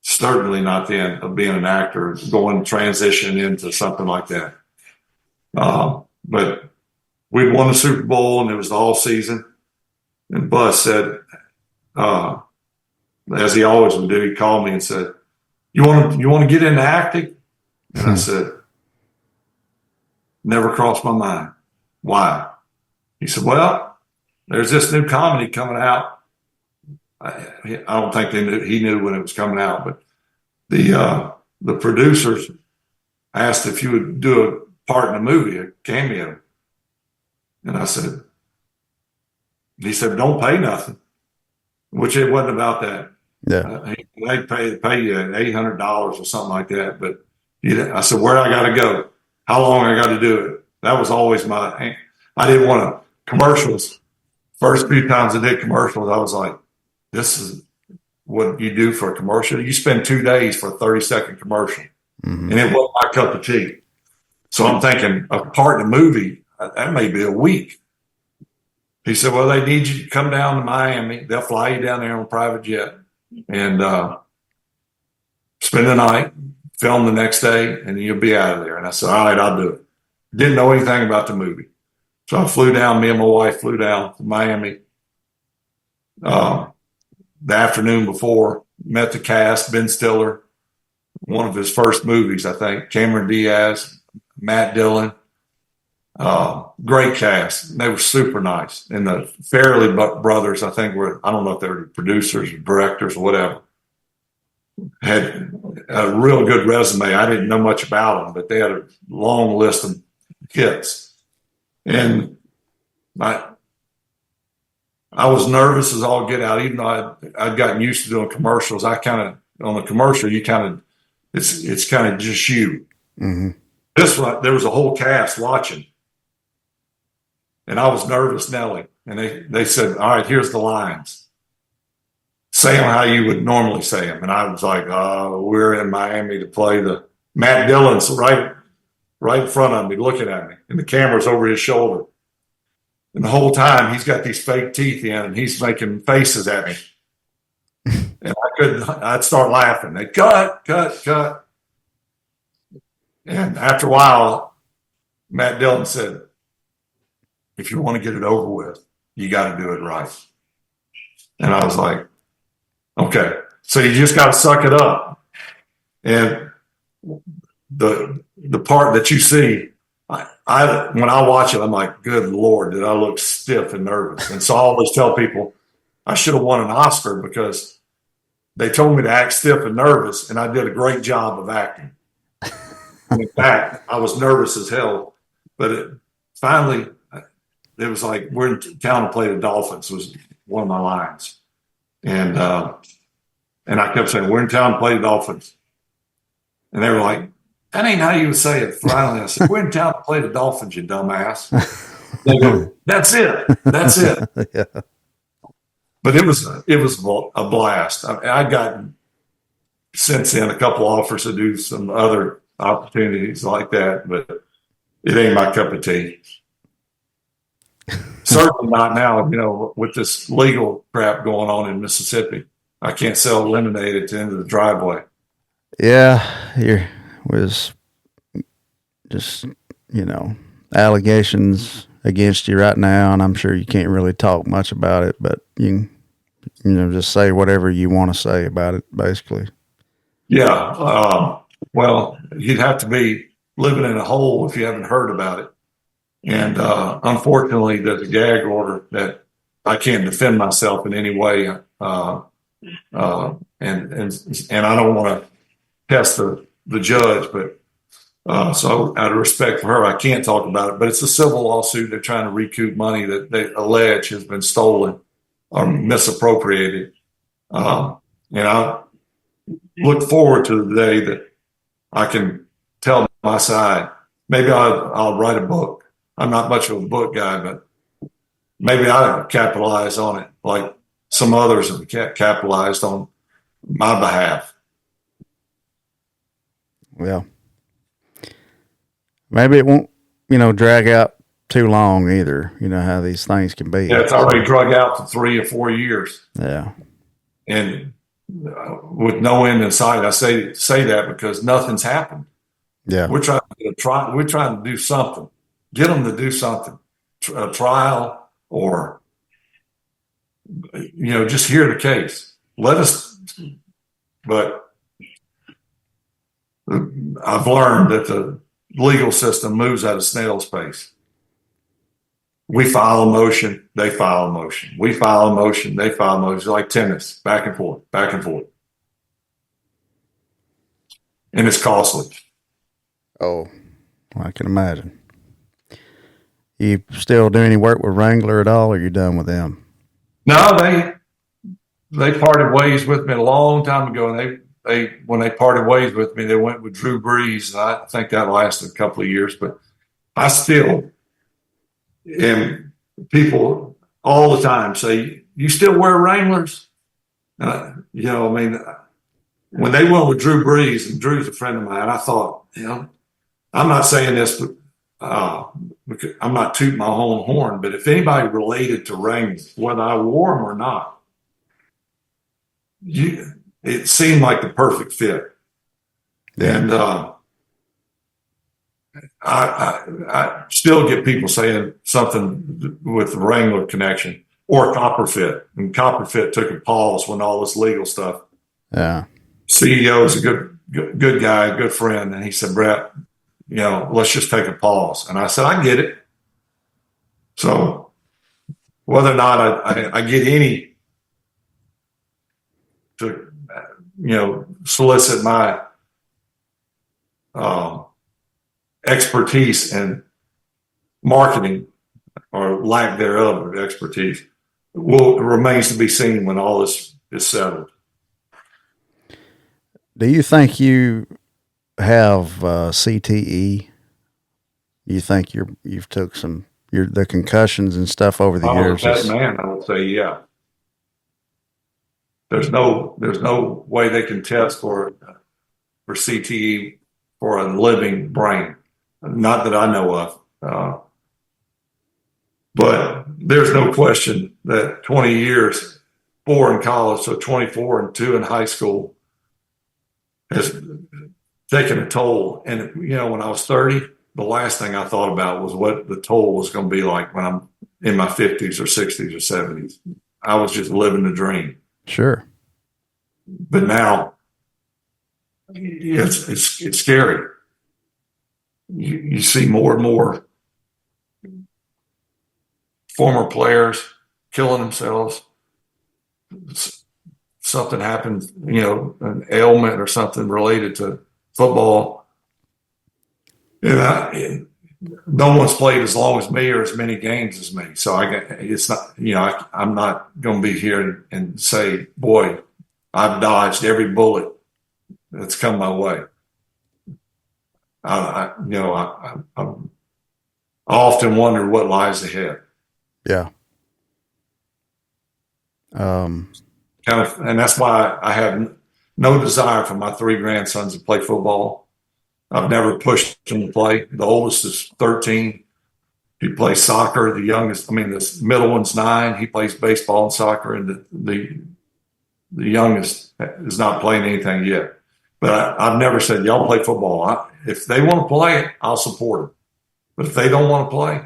certainly not then, of being an actor, going transition into something like that. But we'd won the Super Bowl, and it was the all season. And Bus said, as he always would do, he called me and said, "You want to get into acting?" And I said, "Never crossed my mind." "Why?" He said, "Well, there's this new comedy coming out." I don't think he knew when it was coming out, but the producers asked if you would do a part in a movie, a cameo. And he said, "Don't pay nothing," which it wasn't about that. Yeah. They pay you $800 or something like that. But I said, "Where I got to go? How long I got to do it?" That was always I didn't want to commercials. First few times I did commercials, I was like, this is what you do for a commercial. You spend 2 days for a 30-second commercial. Mm-hmm. And it wasn't my cup of tea. So I'm thinking a part in a movie, that may be a week. He said, "Well, they need you to come down to Miami. They'll fly you down there on a private jet and spend the night, film the next day, and you'll be out of there." And I said, "All right, I'll do it." Didn't know anything about the movie. So I flew down, me and my wife flew down to Miami the afternoon before, met the cast, Ben Stiller, one of his first movies, I think, Cameron Diaz, Matt Dillon. Great cast. They were super nice. And the Farrelly brothers, I think, I don't know if they were producers or directors or whatever, had a real good resume. I didn't know much about them, but they had a long list of hits. And I was nervous as all get out, even though I'd gotten used to doing commercials. On the commercial, it's kind of just you. Mm-hmm. This one, there was a whole cast watching. And I was nervous, Nelly. And they said, "All right, here's the lines. Say them how you would normally say them." And I was like, "We're in Miami to play the Matt Dillon's right in front of me, looking at me. And the camera's over his shoulder. And the whole time he's got these fake teeth in and he's making faces at me. And I'd start laughing. They'd cut. And after a while, Matt Dillon said, "If you want to get it over with, you got to do it right." And I was like, okay, so you just got to suck it up. And the part that you see, I when I watch it, I'm like, good Lord, did I look stiff and nervous? And so I always tell people I should have won an Oscar because they told me to act stiff and nervous, and I did a great job of acting. And in fact, I was nervous as hell, but finally, it was like, we're in town to play the Dolphins was one of my lines. And I kept saying, we're in town to play the Dolphins. And they were like, that ain't how you would say it. Finally, I said, we're in town to play the Dolphins, you dumbass. They go, that's it. That's it. Yeah. But it was a blast. I'd gotten since then a couple offers to do some other opportunities like that, but it ain't my cup of tea. Certainly not now, with this legal crap going on in Mississippi. I can't sell lemonade at the end of the driveway. Yeah, here was just, allegations against you right now, and I'm sure you can't really talk much about it, but you can, just say whatever you want to say about it, basically. Yeah. Well, you'd have to be living in a hole if you haven't heard about it. And unfortunately, there's a gag order that I can't defend myself in any way. And I don't want to test the judge, but so out of respect for her, I can't talk about it. But it's a civil lawsuit. They're trying to recoup money that they allege has been stolen or misappropriated. And I look forward to the day that I can tell my side. Maybe I'll write a book. I'm not much of a book guy, but maybe I'll capitalize on it like some others have capitalized on my behalf. Well, maybe it won't, drag out too long either. You know how these things can be. Yeah, it's already drug out for 3 or 4 years. Yeah. And with no end in sight, I say that because nothing's happened. Yeah. We're trying to do something. Get them to do something, a trial or, just hear the case. Let us, but I've learned that the legal system moves at a snail's pace. We file a motion, they file a motion. We file a motion, they file a motion. It's like tennis, back and forth, back and forth. And it's costly. Oh, I can imagine. You still do any work with Wrangler at all, or you're done with them? No, they parted ways with me a long time ago, and they when they parted ways with me, they went with Drew Brees. I think that lasted a couple of years, but I still am. People all the time say, "You still wear Wranglers?" When they went with Drew Brees, and Drew's a friend of mine, I thought, I'm not saying this, but because I'm not tooting my own horn, but if anybody related to Wranglers, whether I wore them or not, it seemed like the perfect fit. Yeah. And I still get people saying something with the Wrangler connection or Copperfit. And Copperfit took a pause when all this legal stuff. Yeah. CEO is a good guy, a good friend. And he said, Brett, let's just take a pause. And I said, I get it. So whether or not I get any to, solicit my expertise in marketing or lack thereof of expertise remains to be seen when all this is settled. Do you think you have CTE? Do you think you've took the concussions and stuff over the years? That man, I would say, yeah. There's no way they can test for CTE for a living brain, not that I know of. But there's no question that 20 years, 4 in college, so 24 and 2 in high school, has taken a toll. And, when I was 30, the last thing I thought about was what the toll was going to be like when I'm in my 50s or 60s or 70s. I was just living the dream. Sure. But now it's scary. You see more and more former players killing themselves. Something happened, an ailment or something related to football. No one's played as long as me or as many games as me. So it's not, I'm not going to be here and say, boy, I've dodged every bullet that's come my way. I often wonder what lies ahead. Yeah. And that's why I have no desire for my 3 grandsons to play football. I've never pushed them to play. The oldest is 13. He plays soccer. The middle one's 9. He plays baseball and soccer, and the youngest is not playing anything yet. But I've never said, y'all play football. If they want to play it, I'll support them. But if they don't want to play,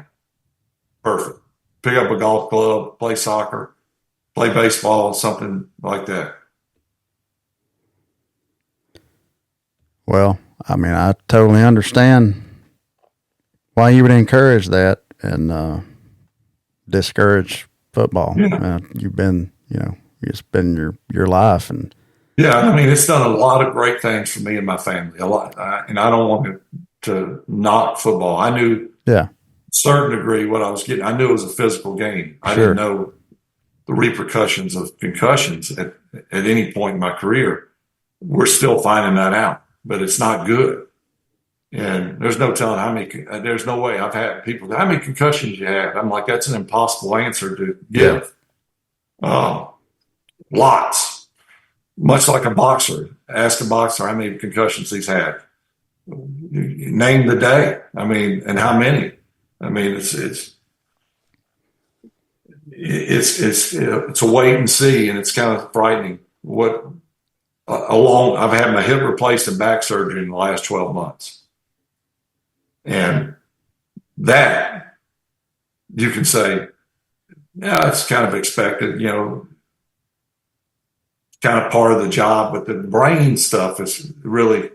perfect. Pick up a golf club, play soccer, play baseball, something like that. Well, I totally understand why you would encourage that and discourage football. Yeah. You've been, it's been your life. And yeah, it's done a lot of great things for me and my family. A lot, and I don't want to knock football. I knew, a certain degree, what I was getting. I knew it was a physical game. I didn't know the repercussions of concussions at any point in my career. We're still finding that out, but it's not good. And there's no telling there's no way. I've had people, how many concussions you have? I'm like, that's an impossible answer to give. Lots. Much like a boxer. Ask a boxer how many concussions he's had. Name the day. And how many. It's a wait and see, and it's kind of frightening. I've had my hip replaced and back surgery in the last 12 months. And that, you can say, yeah, it's kind of expected, kind of part of the job, but the brain stuff is really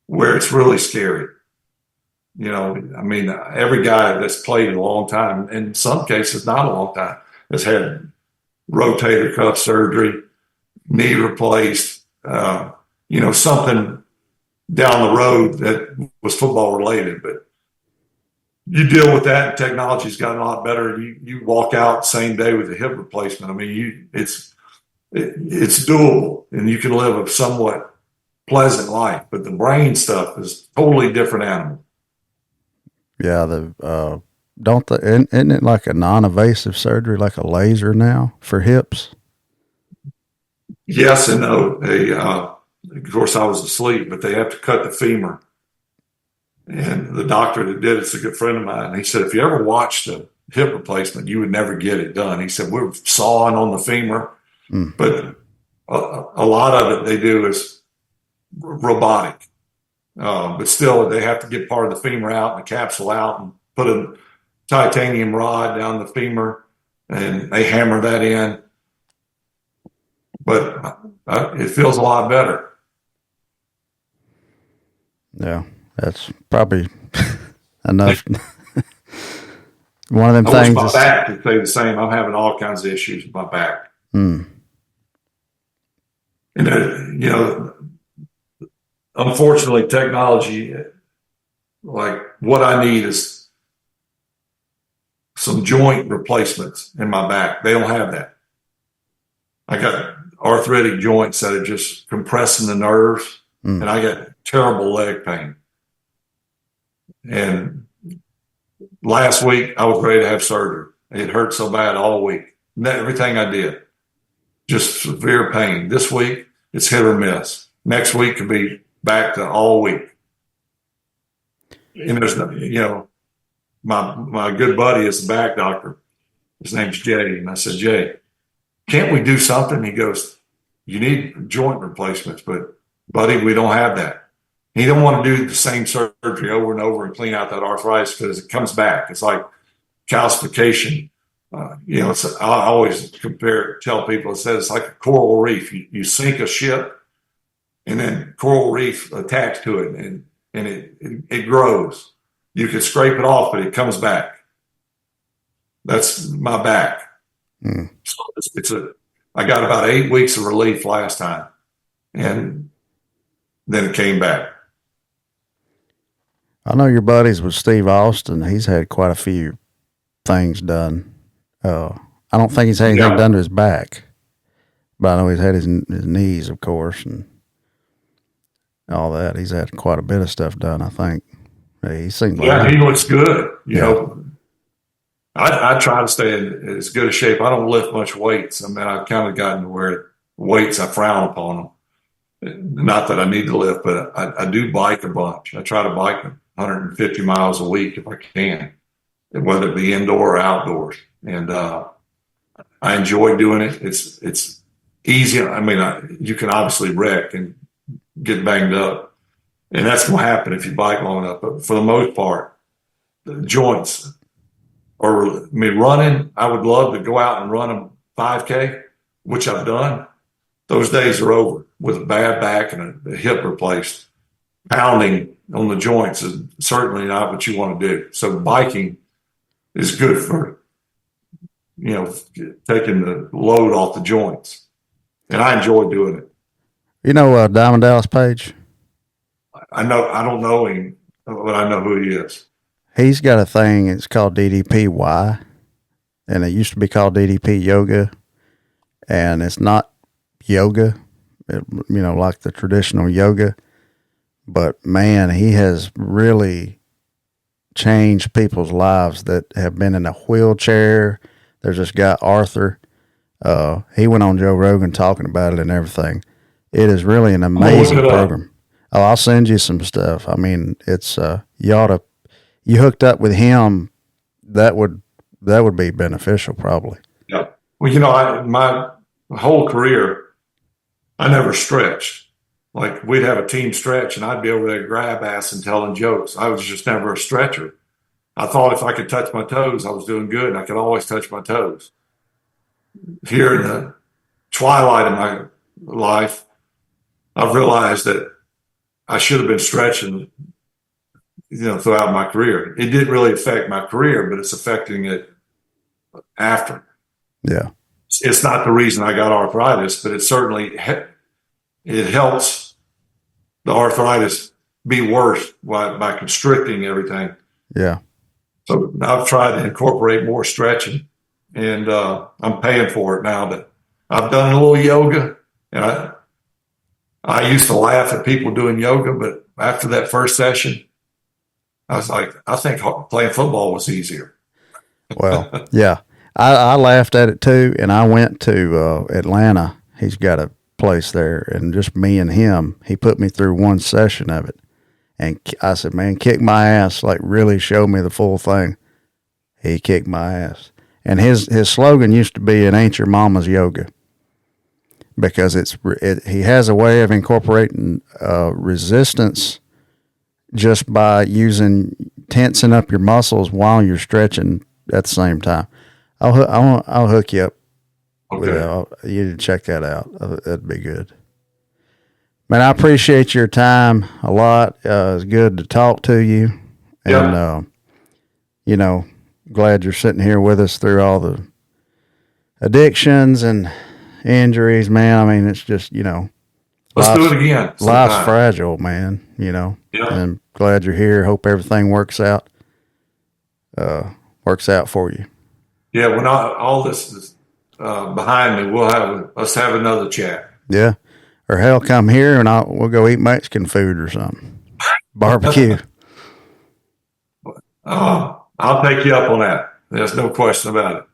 where it's really scary. Every guy that's played a long time, in some cases not a long time, has had rotator cuff surgery, knee replaced, something down the road that was football related. But you deal with that, and technology's gotten a lot better. You walk out same day with a hip replacement. It's doable, and you can live a somewhat pleasant life. But the brain stuff is totally different animal. Yeah, isn't it like a non-invasive surgery, like a laser now for hips? Yes and no. Of course, I was asleep, but they have to cut the femur. And the doctor that did it's a good friend of mine. He said, if you ever watched a hip replacement, you would never get it done. He said, we're sawing on the femur, but a lot of it they do is robotic. But still, they have to get part of the femur out and the capsule out and put a titanium rod down the femur, and they hammer that in. But it feels a lot better. Yeah, that's probably enough. One of them I things. wish my back could say the same. I'm having all kinds of issues with my back. And unfortunately, technology, like what I need is some joint replacements in my back. They don't have that. I got arthritic joints that are just compressing the nerves, and I got terrible leg pain. And last week, I was ready to have surgery. It hurt so bad all week. Everything I did, just severe pain. This week, it's hit or miss. Next week could be back to all week. And there's my good buddy is the back doctor. His name's Jay. And I said, Jay, can't we do something? He goes, you need joint replacements, but buddy, we don't have that. He don't want to do the same surgery over and over and clean out that arthritis because it comes back. It's like calcification I always tell people, it says it's like a coral reef. You sink a ship, and then coral reef attached to it, and it grows. You can scrape it off, but it comes back. That's my back. So I got about 8 weeks of relief last time, and then it came back. I know you're buddies with Steve Austin. He's had quite a few things done. I don't think he's had anything done to his back, but I know he's had his knees, of course, and all that. He's had quite a bit of stuff done, I think. He seems like he looks good. You know, I try to stay in as good a shape. I don't lift much weights. I mean, I've kind of gotten to where weights, I frown upon them. Not that I need to lift, but I do bike a bunch. I try to bike 150 miles a week if I can, whether it be indoor or outdoors. And I enjoy doing it. It's easy. I mean, you can obviously wreck and get banged up, and that's going to happen if you bike long enough. But for the most part, the joints running, I would love to go out and run a 5K, which I've done. Those days are over with a bad back and a hip replaced. Pounding on the joints is certainly not what you want to do. So biking is good for, taking the load off the joints. And I enjoy doing it. You know Diamond Dallas Page? I don't know him, but I know who he is. He's got a thing, it's called DDPY, and it used to be called DDP Yoga, and it's not yoga, like the traditional yoga, but man, he has really changed people's lives that have been in a wheelchair. There's this guy, Arthur. He went on Joe Rogan talking about it and everything. It is really an amazing program. Oh, I'll send you some stuff. I mean, it's you hooked up with him, that would be beneficial probably. Yeah. Well, my whole career, I never stretched. Like, we'd have a team stretch and I'd be over there grab ass and telling jokes. I was just never a stretcher. I thought if I could touch my toes, I was doing good, and I could always touch my toes. Here in the twilight of my life, I've realized that I should have been stretching, throughout my career. It didn't really affect my career, but it's affecting it after. Yeah. It's not the reason I got arthritis, but it certainly it helps the arthritis be worse by constricting everything. Yeah. So I've tried to incorporate more stretching, and I'm paying for it now. But I've done a little yoga, and I used to laugh at people doing yoga, but after that first session, I was like, I think playing football was easier. Well, yeah. I laughed at it too, and I went to Atlanta. He's got a place there, and just me and him, he put me through one session of it. And I said, man, kick my ass, like really show me the full thing. He kicked my ass. And his slogan used to be, "It ain't your mama's yoga," because he has a way of incorporating resistance just by tensing up your muscles while you're stretching at the same time. I'll hook you up. Okay. You need to check that out. That'd be good. Man, I appreciate your time a lot. It's good to talk to you. And, glad you're sitting here with us through all the addictions and injuries, man. I mean, it's just, let's do it again. Life's fragile, man, Yeah. And glad you're here. Hope everything works out for you. Yeah. When all this is behind me, let's have another chat. Yeah. Or hell, come here and we'll go eat Mexican food or something. Barbecue. I'll take you up on that. There's no question about it.